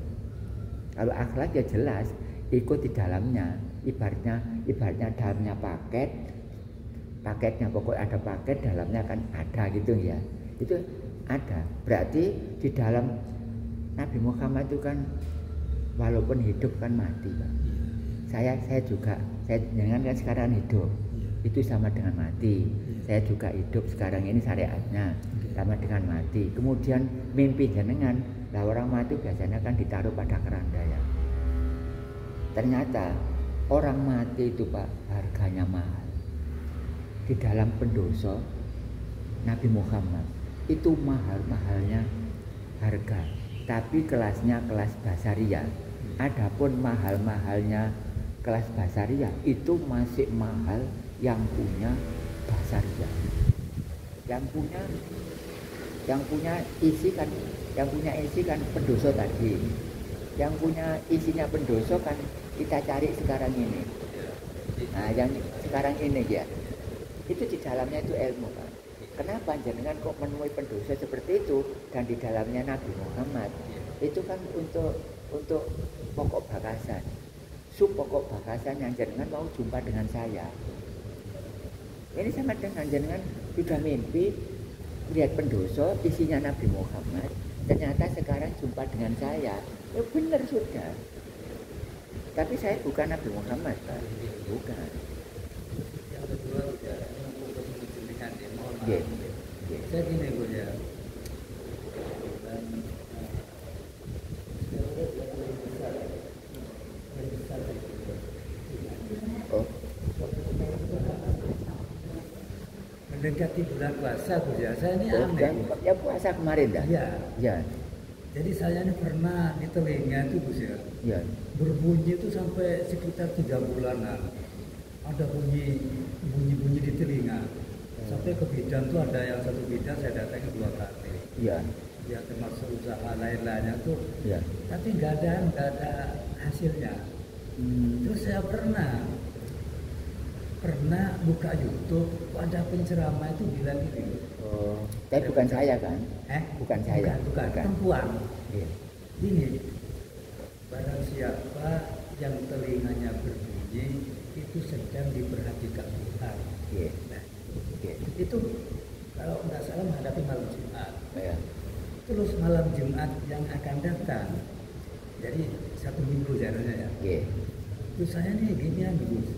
Kalau akhlak ya jelas ikut di dalamnya, ibaratnya dalamnya paketnya pokoknya ada paket, dalamnya kan ada gitu ya. Itu ada. Berarti di dalam Nabi Muhammad itu kan walaupun hidup kan mati, Pak. Saya juga, dengan kan sekarang hidup itu sama dengan mati. Saya juga hidup sekarang ini syariatnya sama dengan mati. Kemudian mimpi jenengan, lah orang mati biasanya kan ditaruh pada keranda ya. Ternyata orang mati itu Pak harganya mahal. Di dalam pendosa Nabi Muhammad itu mahal-mahalnya harga, tapi kelasnya kelas basariyah. Adapun mahal-mahalnya kelas basariyah itu masih mahal yang punya basariyah. Yang punya isi kan pendosa tadi. Yang punya isinya pendosa kan kita cari sekarang ini. Nah, yang sekarang ini ya. Itu di dalamnya itu ilmu kan. Kenapa jenengan kok menemui pendosa seperti itu dan di dalamnya Nabi Muhammad? Itu kan untuk pokok bakasan. Pokok bakasan yang jenengan mau jumpa dengan saya. Ini sama dengan jenengan sudah mimpi lihat pendosa isinya Nabi Muhammad, ternyata sekarang jumpa dengan saya. Ya benar sudah. Tapi saya bukan Nabi Muhammad, Pak. Bukan. Yang kedua untuk menunjukkan mohon maaf. Saya gini Bu ya. Mendekati bulan puasa Bu ya. Saya ini aneh. Ya puasa kemarin dah. Iya. Ya. Jadi saya ini pernah di telinga itu Bu ya. Ya. Berbunyi itu sampai sekitar 3 bulanan. Ada bunyi di telinga. Sampai ke bidan tuh ada yang satu bidan saya datangi 2 kali. Iya. Ya termasuk usaha lain-lainnya tuh. Iya. Tapi nggak ada hasilnya. Terus saya pernah buka YouTube, ada penceramah itu bilang gini. Oh, tapi bukan saya kan? Bukan saya. Bukan. Perempuan. Iya. Ini barang siapa yang telinganya berbunyi itu sedang diperhatikan Tuhan. Iya. Nah, Iya. itu kalau nggak salah menghadapi malam Jumat. Iya. Terus malam Jumat yang akan datang, jadi 1 minggu jaraknya ya. Iya. Terus saya nih ginian Gus,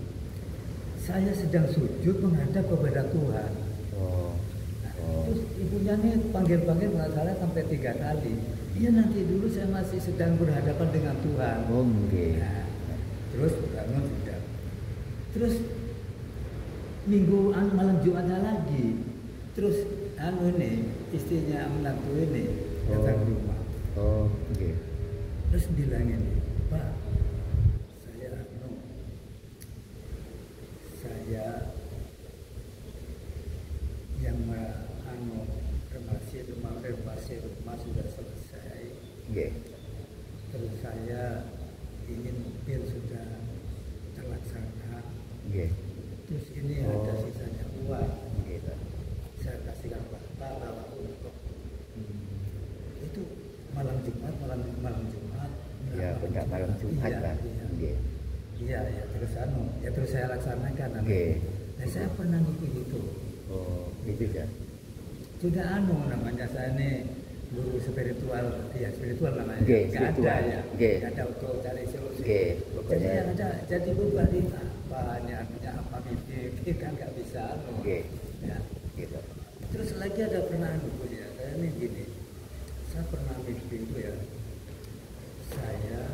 saya sedang sujud menghadap kepada Tuhan. Oh. Nah, terus ibunya nih panggil nggak salah sampai 3 kali. Iya nanti dulu saya masih sedang berhadapan dengan Tuhan. Oh, okay. Nah, terus bangun sudah. Terus minggu malam Jumatnya lagi. Terus ini istrinya menantu ini datang ke rumah. Oh, oke. Okay. Terus bilangin, Pak, saya yang renovasi rumah sudah selesai. Okay. Terus saya ingin mobil sudah terlaksana. Okay. Terus ini ada sisanya uang. Okay. Saya kasihkan Bapak bawa untuk itu malam Jumat. Ya, benar malam Jumat kan. Iya, terus saya laksanakan. Okay. Nah, saya pernah bikin itu. Oh, itu ya. Sudah namanya saya ini guru spiritual namanya. Okay, nggak spiritual. ada ya. Okay. Nggak ada untuk cari solusi. Okay, jadi yang ada jadi berbalik apa ini artinya apa mimpi kan nggak bisa. Okay. Ya. Gitu. Terus lagi ada pernah ya. Saya ini gini. Saya pernah mimpi itu ya. Saya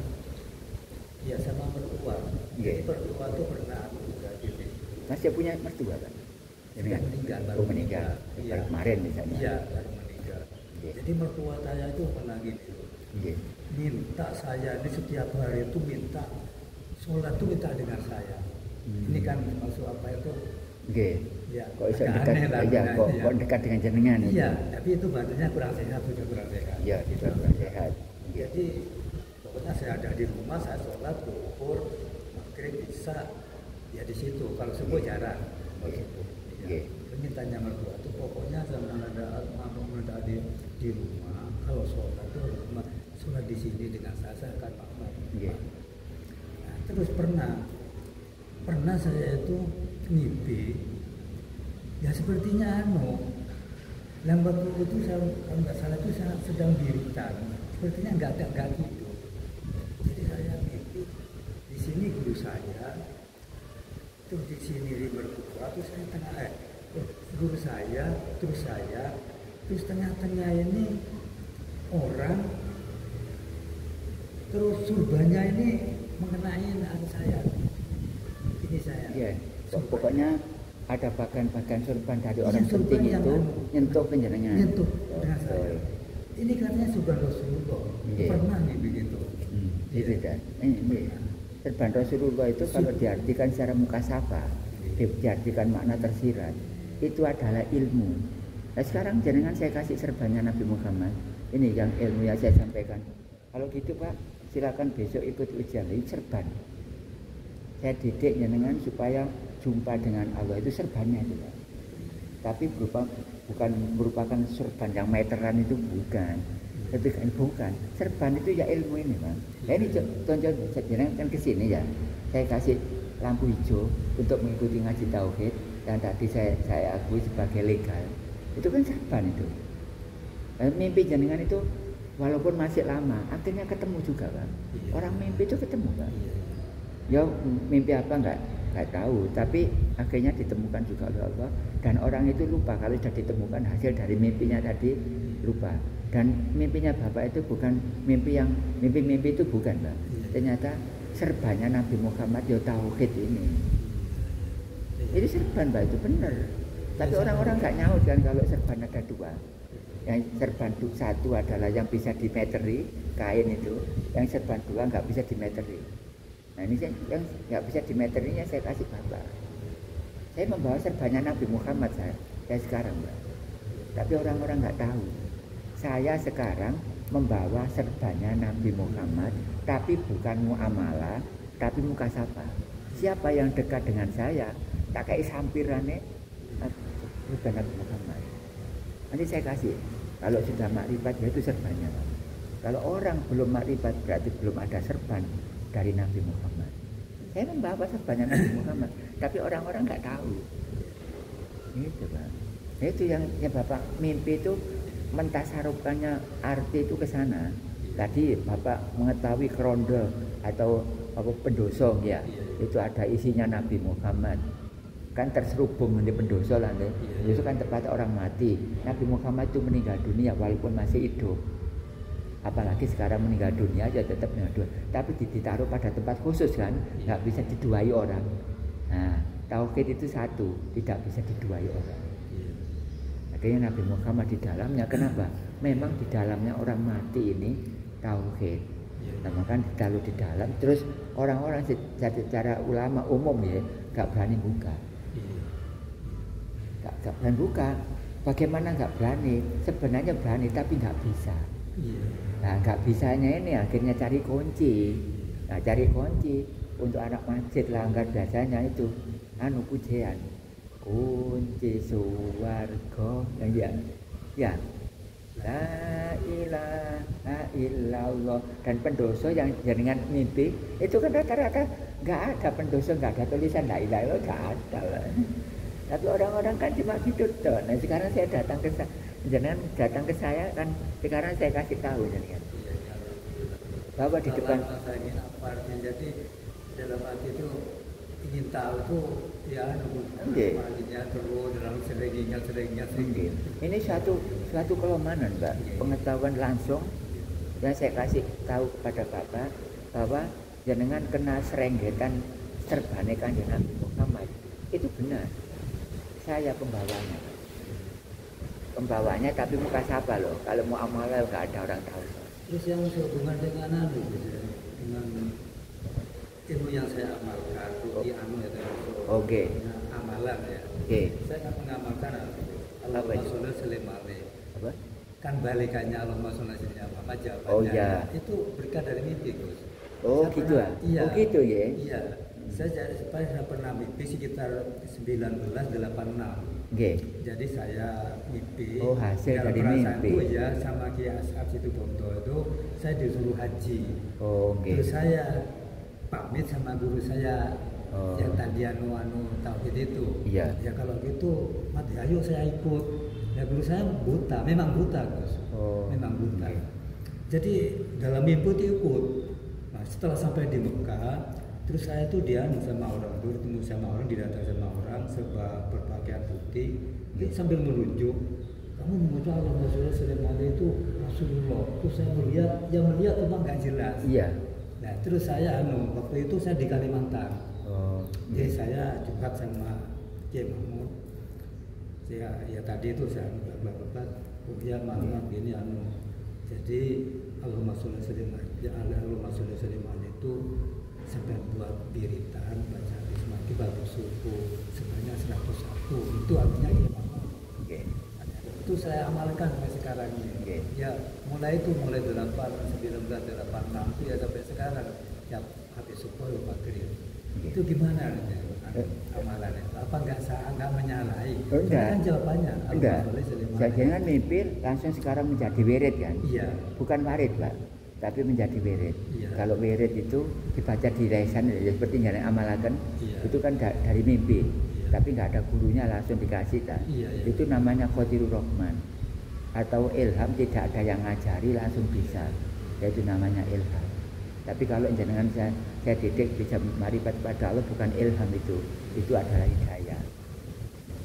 sama mertua. Yeah. Mertua itu pernah juga gini. Masih punya mertua kan? Sudah meninggal. Baru meninggal. Iya. Kemarin misalnya. Iya, baru meninggal. Yeah. Jadi mertua saya itu pernah gini. Yeah. Minta saya ini setiap hari itu minta sholat itu minta dengan saya. Ini kan maksud apa itu? Oke. Ya, kok bisa dekat aja, kok dekat dengan jenengan itu. Iya, tapi itu badannya kurang sehat, sudah kurang sehat. Iya, sudah kurang sehat. Jadi pokoknya saya ada di rumah, saya sholat, zuhur, maghrib, isya, ya di situ. Kalau subuh jarang. Oke. Iya. permintaannya mertua itu pokoknya jangan ada di rumah. Kalau sholat itu rumah sholat di sini dengan saya akan makmum. Yeah. Nah, terus pernah saya itu mimpi ya sepertinya lambat itu saya kalau nggak salah itu saya sedang wiritan, sepertinya nggak gitu. Jadi saya mimpi di sini guru saya, terus di sini mertua, terus saya guru saya, terus tengah-tengah ini orang, terus surbannya ini mengenai anak saya. Ini saya. Iya. Pokoknya ada bagian-bagian surban dari orang penting itu nyentuh penjenengan. Nyentuh dengan saya. Ini katanya surban Rasulullah. Yeah. Pernah nih begitu. Itu kan. Ini surban Rasulullah itu kalau diartikan secara mukasabah, diartikan makna tersirat, itu adalah ilmu. Nah sekarang jenengan saya kasih serbannya Nabi Muhammad. Ini yang ilmu yang saya sampaikan. Kalau gitu Pak, silakan besok ikut ujian. Ini serban. Saya didik jenengan supaya jumpa dengan Allah, itu serbannya itu Pak. Tapi bukan merupakan serban yang meteran, itu bukan. Tapi kan bukan. Serban itu ya ilmu ini Pak. Nah, ini contoh jenengan kan kesini ya. Saya kasih lampu hijau untuk mengikuti ngaji tauhid yang tadi saya akui sebagai legal. Itu kan serban itu. Mimpi jenengan itu walaupun masih lama, akhirnya ketemu juga Pak. Orang mimpi itu ketemu Pak. Ya mimpi apa nggak tahu, tapi akhirnya ditemukan juga oleh Allah, dan orang itu lupa kalau sudah ditemukan hasil dari mimpinya tadi, lupa. Dan mimpinya Bapak itu bukan mimpi itu bukan Pak. Ternyata serbannya Nabi Muhammad ya tauhid ini. Itu serban Pak, itu benar. Tapi orang-orang nggak nyaut kan kalau serban ada dua. Yang serban satu adalah yang bisa dimeteri, kain itu. Yang serban dua nggak bisa dimeteri. Nah ini yang nggak bisa dimeterinya saya kasih Bapak. Saya membawa serbannya Nabi Muhammad saya sekarang Pak. Tapi orang-orang nggak tahu. Saya sekarang membawa serbannya Nabi Muhammad, tapi bukan muamalah, tapi mukasabah. Siapa yang dekat dengan saya, tak kayak sampirannya bukan Nabi Muhammad. Nanti saya kasih. Kalau sudah makrifat ya itu serbannya Pak. Kalau orang belum makrifat berarti belum ada serban dari Nabi Muhammad. Saya membawa serbannya Nabi Muhammad, tapi orang-orang nggak tahu. Itu Pak. Nah, itu yang Bapak mimpi itu mentasarufkannya arti itu ke sana. Tadi Bapak mengetahui kerondo atau apa pendoso ya, itu ada isinya Nabi Muhammad. Kan terserubung di pendoso lah nih. Itu kan tepat orang mati. Nabi Muhammad itu meninggal dunia walaupun masih hidup. Apalagi sekarang meninggal dunia aja tetap meninggal dunia. Tapi ditaruh pada tempat khusus kan, nggak bisa diduai orang. Nah, tauhid itu satu, tidak bisa diduai orang. Akhirnya Nabi Muhammad di dalamnya, kenapa? Memang di dalamnya orang mati ini tauhid. Nah, kan ditaruh di dalam, terus orang-orang secara ulama umum ya, nggak berani buka. Nggak berani buka. Bagaimana nggak berani? Sebenarnya berani tapi nggak bisa. Nah nggak bisanya ini akhirnya cari kunci. Nah cari kunci untuk anak masjid langgar biasanya itu pujian kunci suwargo yang ya la ilaha illallah. Dan pendoso yang jaringan mimpi itu kan rata-rata nggak ada pendoso, nggak ada tulisan la ilaha illallah, nggak ada lah. Tapi orang-orang kan cuma gitu toh. Nah sekarang saya datang ke saya kan, sekarang saya kasih tahu jenengan. Bahwa di depan jadi dalam hati itu ingin tahu tuh ya maginya terus dalam seringnya. Ini suatu kelemahan Mbak, pengetahuan langsung yang saya kasih tahu kepada Bapak bahwa jenengan kena serenggetan serbane Kanjeng Nabi Muhammad. Itu benar. Saya pembawanya tapi muka siapa loh. Kalau mau amalan nggak ada orang tahu. Terus yang sehubungan dengan dengan ilmu yang saya amalkan, di Oke. Amalan ya. Oke. Saya akan mengamalkan Allahumma sholli salimale. Apa? Kan balikannya Allahumma sholli salimale jawabannya. Oh iya. Itu berkat dari mimpi Gus. Oh gitu ya. Iya. Oh gitu ya. Iya. Saya pernah mimpi sekitar 1986. Jadi saya mimpi. Oh, hasil dari mimpi. Itu ya sama Kiai As'ad itu Bondo itu saya disuruh haji. Oh, Terus saya pamit sama guru saya yang tadi anu tauhid itu. Iya. Ya kalau gitu, mati ayo saya ikut. Ya guru saya buta, memang buta Gus. Memang buta. Jadi dalam mimpi itu ikut. Nah, setelah sampai di Mekah, terus saya tuh sama orang, bertemu sama orang, didatang sama orang, sebab berpakaian putih, dia sambil menunjuk, kamu mengucap Allah Rasulullah SAW itu Rasulullah. Terus saya melihat, yang melihat memang nggak jelas. Iya. Nah terus saya waktu itu saya di Kalimantan. Jadi saya curhat sama Kiai Mahmud. Ya tadi itu saya bapak, ya malam gini Jadi Allahumma sholli alaihi itu sampai buat biritan baca hadis mati baru subuh sebanyak 101 itu artinya imam. Itu saya amalkan sampai sekarang ini. Ya mulai 1986 ya sampai sekarang ya habis subuh maghrib. Itu gimana amalannya? Apa nggak menyalahi? Enggak. Kan jawabannya. Enggak. Jangan mimpi langsung sekarang menjadi wirid kan? Iya. Bukan warid Pak, tapi menjadi wirid. Iya. Kalau wirid itu dibaca di lesan ya seperti yang amalkan, itu kan dari mimpi. Tapi nggak ada gurunya langsung dikasih kan? Itu namanya khotirur rahman atau ilham, tidak ada yang ngajari langsung bisa, yaitu namanya ilham. Tapi kalau jenengan saya didik bisa marifat pada Allah, bukan ilham itu adalah hidayah.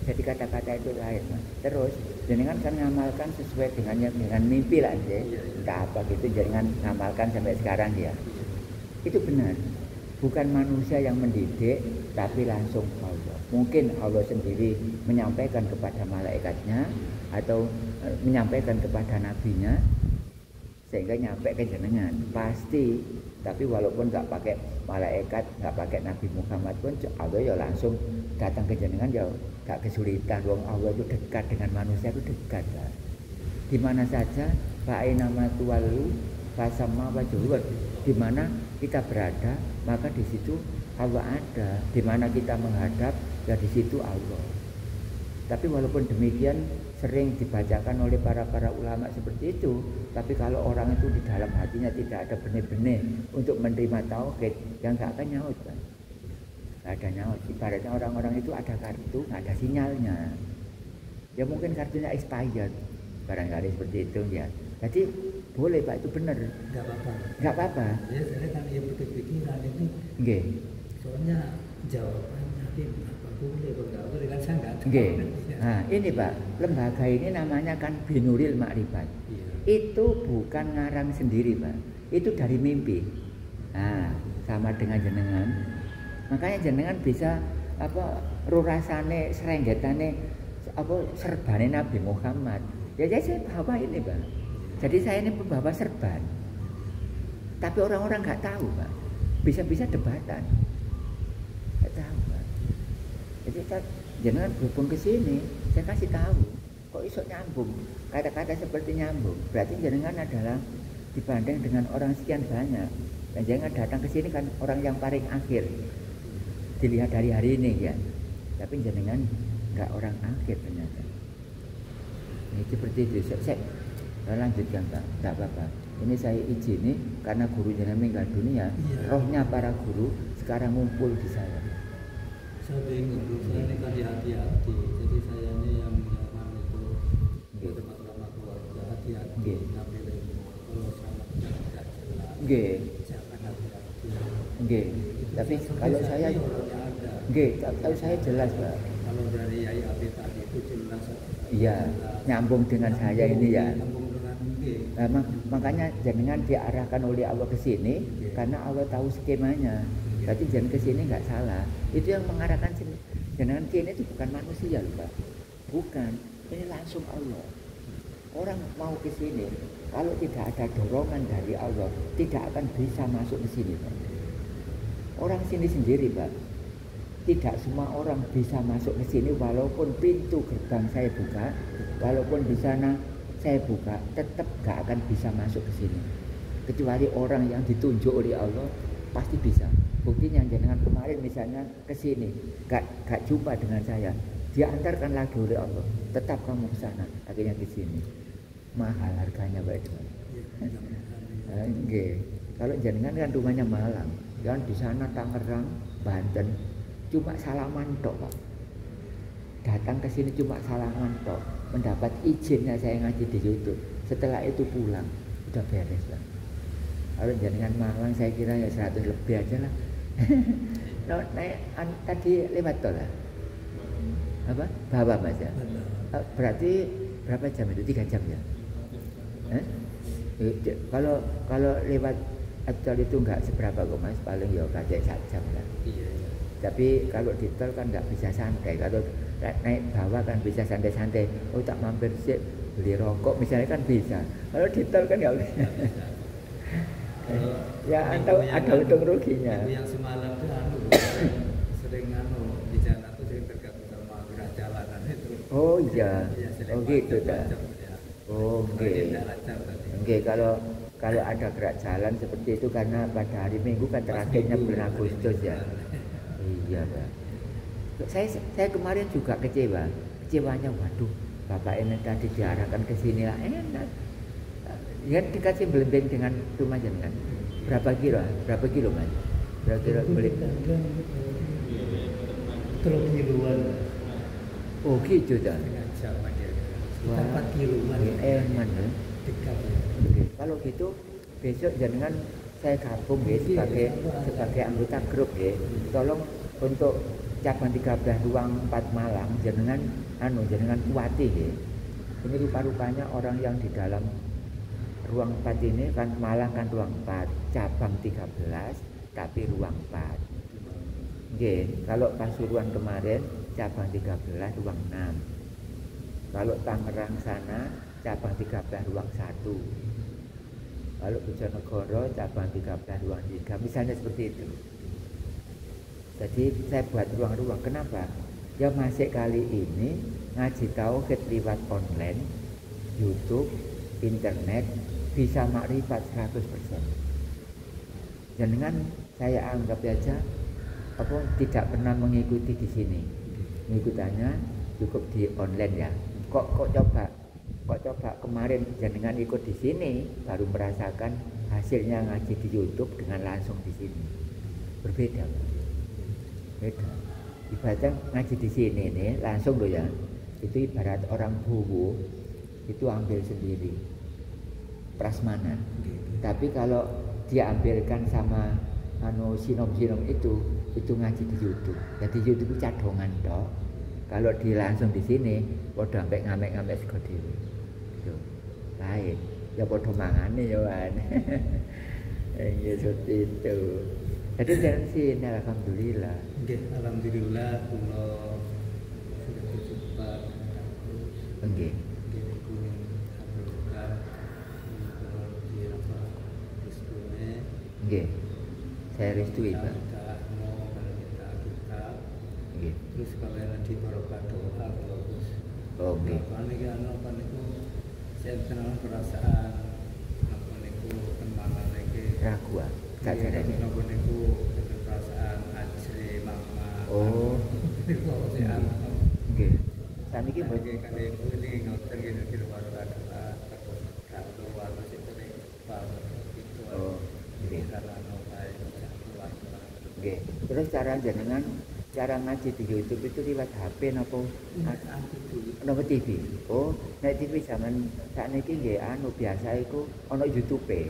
Jadi kata-kata itu lain. Terus jenengan kan ngamalkan sesuai dengan mimpi lah entah apa gitu, jenengan ngamalkan sampai sekarang ya. Itu benar. Bukan manusia yang mendidik, tapi langsung Allah. Mungkin Allah sendiri menyampaikan kepada malaikatnya atau menyampaikan kepada nabinya sehingga nyampe ke jenengan. Pasti. Tapi walaupun nggak pakai malaikat, nggak pakai Nabi Muhammad pun Allah ya langsung datang ke jenengan ya nggak kesulitan. Wong Allah itu dekat dengan manusia, itu dekat lah. Di mana saja fa'aina ma tuwallu fasamma wajhuhu. Di mana kita berada, maka di situ Allah ada. Di mana kita menghadap, ya di situ Allah. Tapi walaupun demikian sering dibacakan oleh para ulama seperti itu, tapi kalau orang itu di dalam hatinya tidak ada benih-benih untuk menerima tauhid, yang nggak akan nyaut kan? Nggak ada nyaut. Ibaratnya orang-orang itu ada kartu, nggak ada sinyalnya. Ya mungkin kartunya expired, barangkali seperti itu ya. Jadi boleh Pak, itu benar. Nggak apa-apa. Nggak apa-apa. Ya saya kan ya pikiran itu. Nggih. Soalnya jawabannya apa boleh nggak boleh kan saya nggak tahu. Nggih. Nah ini Pak, lembaga ini namanya kan Binuril Ma'rifat. Itu bukan ngarang sendiri Pak, itu dari mimpi. Nah sama dengan jenengan. Makanya jenengan bisa rurasane serenggetane serbane Nabi Muhammad. Ya saya bawa ini Pak. Jadi saya ini pembawa serban. Tapi orang-orang nggak tahu Pak. Bisa-bisa debatan. Nggak tahu Pak. Jadi jangan berhubung ke sini, saya kasih tahu. Kok iso nyambung? Kata-kata seperti nyambung. Berarti jenengan adalah dibanding dengan orang sekian banyak. Dan jangan datang ke sini kan orang yang paling akhir. Dilihat dari hari ini ya. Tapi jenengan nggak orang akhir ternyata. Ini seperti itu. Saya lanjutkan Pak. Nggak apa-apa. Ini saya izini karena guru jenengan meninggal dunia. Rohnya para guru sekarang ngumpul di saya. Saya bingung, saya ini kan hati-hati, jadi saya ini yang itu teman-teman keluarga hati-hati, kalau sama tidak jelas, jangan hati-hati. Tapi kalau saya, kalau saya jelas Pak. Kalau dari Yai Abi tadi itu jelas. Iya, nyambung dengan saya ini ya. Nah, makanya jangan diarahkan oleh Allah ke sini, karena Allah tahu skemanya. Berarti jangan ke sini nggak salah. Itu yang mengarahkan sini. Jangan sini itu bukan manusia loh Pak. Bukan. Ini langsung Allah. Orang mau ke sini, kalau tidak ada dorongan dari Allah, tidak akan bisa masuk ke sini Pak. Orang sini sendiri Pak. Tidak semua orang bisa masuk ke sini walaupun pintu gerbang saya buka, walaupun di sana saya buka, tetap nggak akan bisa masuk ke sini. Kecuali orang yang ditunjuk oleh Allah pasti bisa. Buktinya jenengan kemarin misalnya ke sini, gak jumpa dengan saya, diantarkan lagi oleh Allah, tetap kamu ke sana, akhirnya ke sini. Mahal harganya Pak Edwan. Nggih. Kalau jenengan kan rumahnya Malang, kan di sana Tangerang, Banten, cuma salaman tok Pak. Datang ke sini cuma salaman tok, mendapat izinnya saya ngaji di YouTube. Setelah itu pulang, udah beres Pak. Kalau jenengan Malang saya kira ya 100 lebih aja lah. No, naik tadi lewat tol lah. Apa? Bawa Mas ya. Berarti berapa jam itu? 3 jam ya? Kalau lewat tol itu enggak seberapa kok Mas, paling ya kacek 1 jam lah. Iya. Tapi kalau di tol kan enggak bisa santai. Kalau naik bawah kan bisa santai-santai. Oh tak mampir sih beli rokok misalnya kan bisa. Kalau di tol kan enggak bisa. Ya atau ada untung ruginya. Yang semalam tuh sering di jalan tuh sering tergabung sama gerak jalanan itu. Oh iya. Oh gitu dah. Oh oke. Oke, kalau ada gerak jalan seperti itu karena pada hari Minggu kan terakhirnya bulan Agustus ya. Iya Pak. Saya kemarin juga kecewanya waduh Bapak ini tadi diarahkan ke sini lah enak. Ya dikasih belembeng dengan rumah jenengan. Berapa kilo Mas? Berapa kilo beli? 3 kiloan. Oh gitu dah. Wah, 4 kiloan. Eman ya. Dekat. Oke, kalau gitu besok jenengan saya gabung ya sebagai anggota grup ya. Tolong untuk cabang 13 ruang 4 Malang jenengan kuati ya. Ini rupa-rupanya orang yang di dalam ruang 4 ini kan Malang kan ruang 4, cabang 13 tapi ruang 4. Nggih, kalau Pasuruan kemarin cabang 13 ruang 6. Kalau Tangerang sana cabang 13 ruang 1. Kalau Bojonegoro cabang 13 ruang 3. Misalnya seperti itu. Jadi saya buat ruang-ruang. Kenapa? Ya masih kali ini ngaji tauhid lewat online, YouTube, internet bisa makrifat 100%. Jangan saya anggap aja tidak pernah mengikuti di sini. Mengikutannya cukup di online ya. Kok coba kemarin jenengan ikut di sini baru merasakan hasilnya ngaji di YouTube dengan langsung di sini. Berbeda. Beda. Ibaratnya ngaji di sini nih langsung loh ya. Itu ibarat orang bowo itu ambil sendiri prasmanan. Tapi kalau dia ambilkan sama sinom-sinom itu ngaji di YouTube. Jadi YouTube itu cadongan toh. Kalau di langsung di sini podo ambek ngamek-ngamek sego dhewe. Gitu. Lain. Ya podo mangane ya wan. Ya seperti itu. Jadi dari sini alhamdulillah. Nggih, alhamdulillah kula sudah berjumpa. Nggih. Nggih. Saya restui, Pak. Nggih. Terus kalau nanti barokah doa bagus. Oke. Apa niku saya kenal perasaan apa niku kembangan lagi. Ragu ah. Gak jarane. Apa niku perasaan ajre mama. Oh. Nggih. Saniki bagi kali ini ngoten kira-kira barokah doa doa masih sering itu. Oh. Nggih. Nggih. Terus cara ngaji di YouTube itu lewat HP napa TV? Oh, nek TV zaman sakniki nggih biasa iku ana YouTube-e.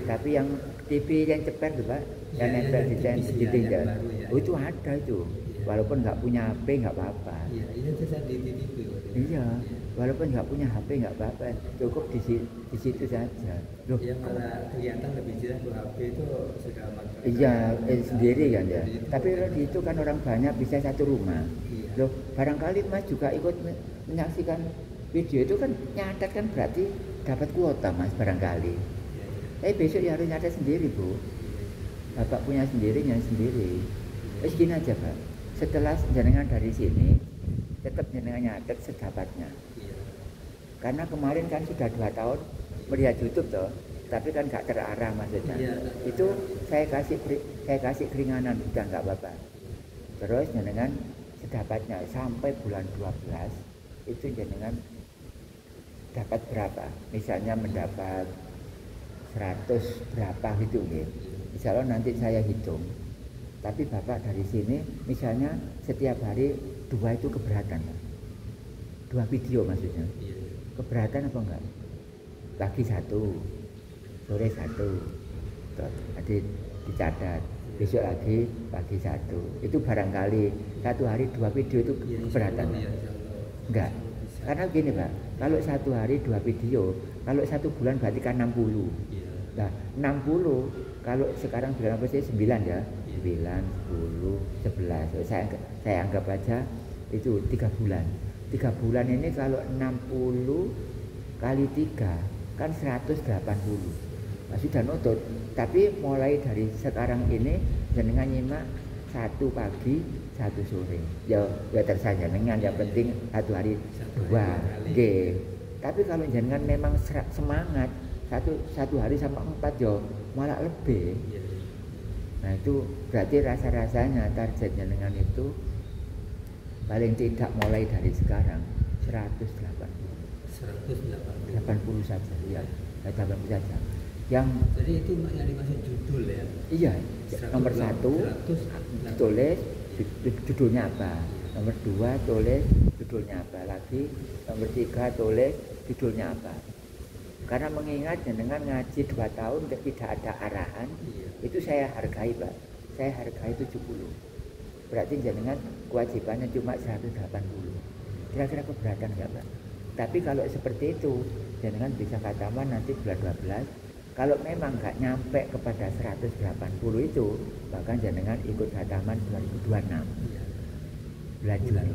Tapi yang TV yang ceper lho, Pak, yang nempel di dinding ya. Oh, itu ada itu. Walaupun nggak punya HP nggak apa-apa. Iya, itu bisa di TV. Iya, walaupun nggak punya HP nggak apa-apa, cukup di situ saja. Loh, yang malah kelihatan lebih jelas tuh HP itu sudah masyarakat. Iya, sendiri kan ya. Tapi itu kan orang banyak bisa satu rumah. Iya. Loh, barangkali Mas juga ikut menyaksikan video itu kan nyatet kan berarti dapat kuota Mas barangkali. Iya. Tapi besok ya harus nyatet sendiri Bu. Bapak punya sendiri, nyanyi sendiri. Terus gini aja Pak, setelah jenengan dari sini tetap jenengan nyatet sedapatnya. Iya. Karena kemarin kan sudah 2 tahun melihat YouTube toh, tapi kan nggak terarah maksudnya. Iya. Itu saya kasih keringanan udah nggak apa-apa. Terus jenengan sedapatnya sampai bulan 12 itu jenengan dapat berapa? Misalnya mendapat 100 berapa gitu ya. Misalnya nanti saya hitung. Tapi Bapak dari sini misalnya setiap hari 2 itu keberatan, Pak. 2 video maksudnya. Keberatan apa enggak? Pagi 1, sore 1. Jadi dicatat. Besok lagi pagi 1. Itu barangkali satu hari 2 video itu keberatan. Enggak. Karena gini Pak, kalau satu hari 2 video, kalau 1 bulan berarti kan 60. Nah 60 kalau sekarang bulan apa sih 9 ya, 9, 10, 11. Saya anggap aja itu 3 bulan. 3 bulan ini kalau 60 kali 3 kan 180. Nah, sudah nutut. Tapi mulai dari sekarang ini jenengan nyimak 1 pagi 1 sore. Ya terserah jenengan, yang penting 1 hari 2. Nggih. Tapi kalau jenengan memang semangat satu hari sama 4 ya malah lebih. Nah itu berarti rasa-rasanya target jenengan itu paling tidak mulai dari sekarang 180 saja ya, 80 saja. Yang jadi itu yang dimaksud judul ya. Iya, nomor 1 tulis judulnya apa, nomor 2 tulis judulnya apa lagi, nomor 3 tulis judulnya apa. Karena mengingat jenengan ngaji 2 tahun tidak ada arahan, itu saya hargai Pak, saya hargai 70. Berarti jenengan kewajibannya cuma 180. Kira-kira keberatan nggak Pak? Tapi kalau seperti itu, jenengan bisa khataman nanti bulan 12. Kalau memang nggak nyampe kepada 180 itu, bahkan jenengan ikut khataman 2026. Bulan Juni.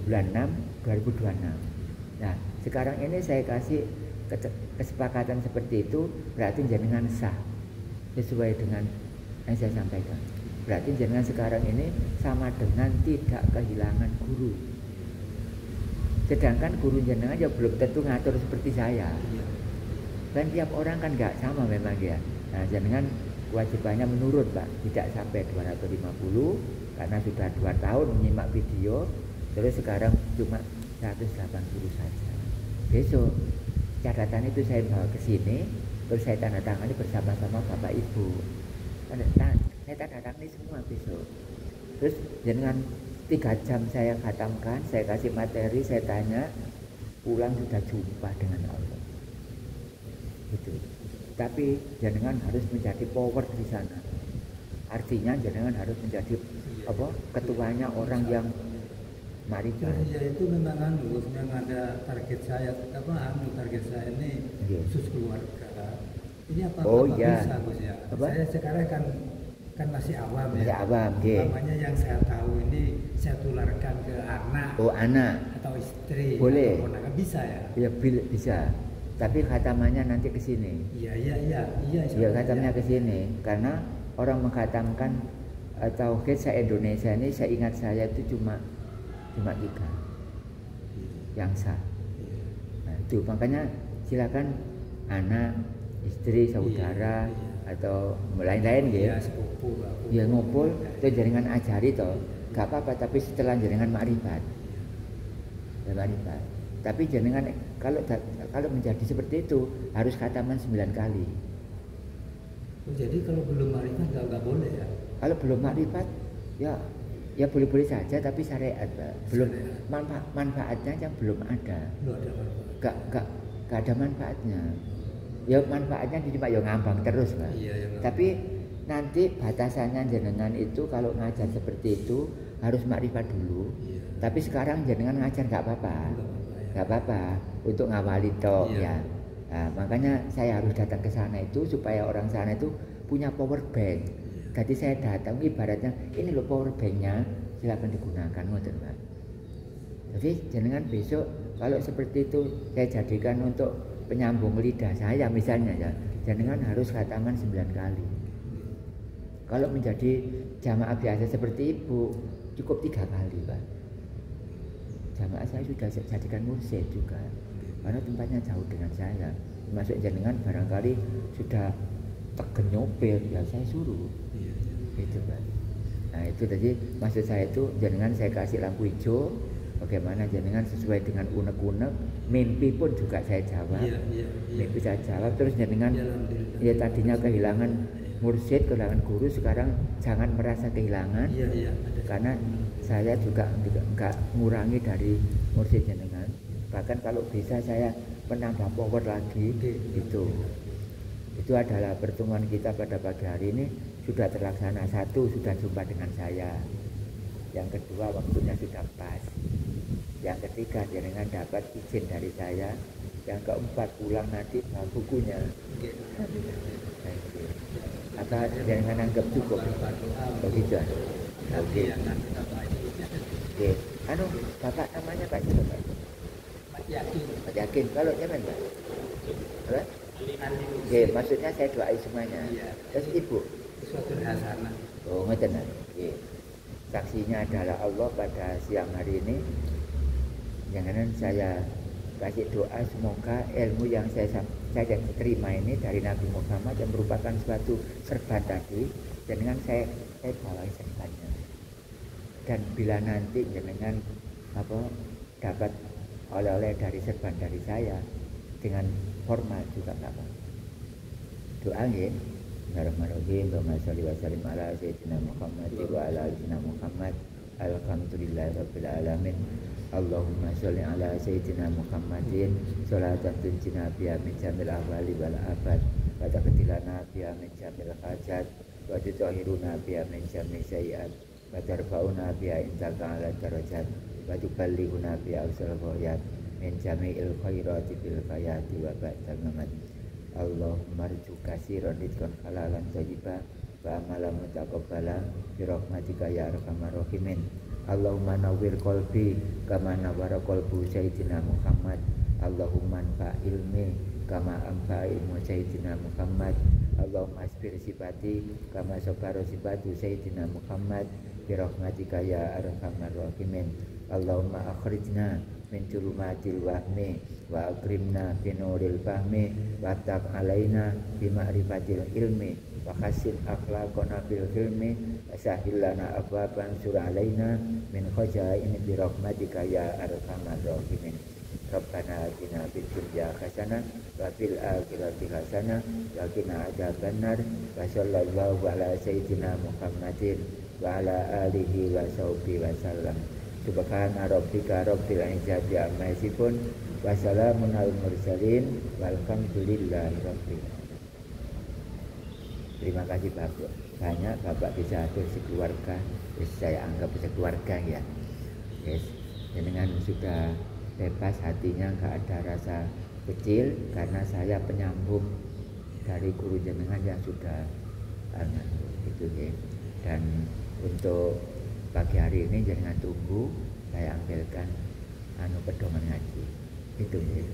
Bulan 6 2026. Nah, sekarang ini saya kasih kesepakatan seperti itu, berarti jenengan sah sesuai dengan yang saya sampaikan. Berarti jenengan sekarang ini sama dengan tidak kehilangan guru. Sedangkan guru jenengan ya belum tentu ngatur seperti saya. Dan tiap orang kan nggak sama memang ya. Nah, jenengan kewajibannya menurun Pak, tidak sampai 250 karena sudah 2 tahun menyimak video, terus sekarang cuma 180 saja. Besok catatan itu saya bawa ke sini, terus saya tanda tangani bersama-sama Bapak Ibu. Saya tanda tangani semua besok. Terus dengan 3 jam saya khatamkan, saya kasih materi, saya tanya, pulang sudah jumpa dengan Allah. Gitu. Tapi jenengan harus menjadi power di sana. Artinya jenengan harus menjadi ketuanya orang yang mari ya itu memang ada target saya target saya ini khusus keluarga. Ini apa bisa Gus ya? Saya sekarang kan masih awam ya. Masih awam, namanya yang saya tahu ini saya tularkan ke anak. Oh, anak atau istri. Boleh. Atau ponakan bisa ya? Ya bisa. Tapi khatamannya nanti ke sini. Iya. Ya khatamnya ke sini karena orang mengkhatamkan tauhid se-Indonesia ini, saya ingat saya itu cuma 3 yang sah. Nah, itu makanya silakan anak, istri, saudara atau lain-lain ya. Ya ngumpul, itu jaringan ajari toh. Gak apa-apa, tapi setelah jaringan makrifat. Ya makrifat. Tapi jaringan kalau menjadi seperti itu harus khataman 9 kali. Jadi kalau belum makrifat nggak boleh ya? Kalau belum makrifat ya boleh-boleh saja, tapi syariat Pak. Belum manfaatnya yang belum ada. Belum ada manfaat. Gak ada manfaatnya. Ya manfaatnya cuma ya ngambang terus Pak. Iya, tapi nanti batasannya jenengan itu kalau ngajar seperti itu harus makrifat dulu. Iya. Tapi sekarang jenengan ngajar nggak apa-apa. Nggak apa-apa untuk ngawali toh ya. Nah, makanya saya harus datang ke sana itu supaya orang sana itu punya power bank. Jadi saya datang ibaratnya ini loh power banknya, silakan digunakan ngoten Pak. Jadi jenengan besok kalau seperti itu saya jadikan untuk penyambung lidah saya misalnya ya, jenengan harus khataman 9 kali. Kalau menjadi jamaah biasa seperti ibu cukup 3 kali Pak. Jamaah saya sudah jadikan mursyid juga. karena tempatnya jauh dengan saya. Masuk jenengan barangkali sudah tegenyopir, ya saya suruh. Itu Pak. Nah itu tadi maksud saya itu jenengan saya kasih lampu hijau. Bagaimana jenengan sesuai dengan unek-unek, mimpi pun juga saya jawab. Mimpi saya jawab, terus jenengan ya tadinya kehilangan mursyid, kehilangan guru, sekarang jangan merasa kehilangan. Karena saya juga enggak ngurangi dari mursyid jenengan. Bahkan kalau bisa saya menambah power lagi. Itu adalah pertemuan kita pada pagi hari ini sudah terlaksana. Satu, sudah jumpa dengan saya. Yang kedua, waktunya sudah pas. Yang ketiga, jenengan dapat izin dari saya. Yang keempat, pulang nanti bawa bukunya. Apa jenengan anggap cukup? Begitu. Oke. Anu, Bapak namanya Pak siapa Pak? Pak Yakin. Kalau jangan Pak? Apa? Oke, maksudnya saya doain semuanya. Terus Ibu? Oh, ngoten. Oke. Saksinya adalah Allah pada siang hari ini. Jangan saya kasih doa semoga ilmu yang saya terima ini dari Nabi Muhammad yang merupakan suatu serban tadi, dengan saya bawa serbannya. Dan bila nanti jenengan dapat oleh-oleh dari serban dari saya dengan formal juga nggak apa. Doa ya. Bismillahirrahmanirrahim. Allahumma sholli wa sallim ala sayyidina Muhammad wa ala sayyidina Muhammad. Alhamdulillahirabbil alamin. Allahumma sholli ala sayyidina Muhammadin sholatan tunjina biha min jamil ahwali wal afat wa taqtilana biha min jamil hajat wa tutahhiruna biha min jamil sayyi'at wa tarfa'una biha indaka ala darajat wa tuballighuna biha awsal ghayat min jami'il khairati bil hayati wa ba'dal mamat. Allahumma arju kasiran rizqan halalan thayyiban wa amalan mutaqabbala bi rahmatika ya arhamar rahimin. Allahumma nawwir qalbi kama nawwara qalbu sayyidina Muhammad. Allahumma anfa ilmi kama anfa ilmu sayyidina Muhammad. Allahumma asbir sifati kama sabara sifatu sayyidina Muhammad bi rahmatika ya arhamar rahimin. Allahumma akhrijna min julumatil wahmi wa akrimna bi nuril fahmi wa taq alaina bi ma'rifatil ilmi wa hasin akhlaqana bil hilmi wa sahhil lana abwaban sur alaina min khazain bi rahmatika ya arhamar rahimin. Rabbana atina fid dunya hasanah wa fil akhirati hasanah wa qina adzabannar. Wa sallallahu ala sayyidina Muhammadin wa ala alihi wa sahbihi wa sallam. Subhana rabbika rabbil izzati amma yasifun wa salamun alal mursalin walhamdulillahi rabbil alamin. Terima kasih Bapak. Banyak Bapak bisa atur sekeluarga. Saya anggap sekeluarga ya. Yes. Dengan sudah bebas hatinya, nggak ada rasa kecil karena saya penyambung dari guru jenengan yang sudah itu ya. Dan untuk pagi hari ini jangan tunggu saya ambilkan pedoman ngaji itu ya.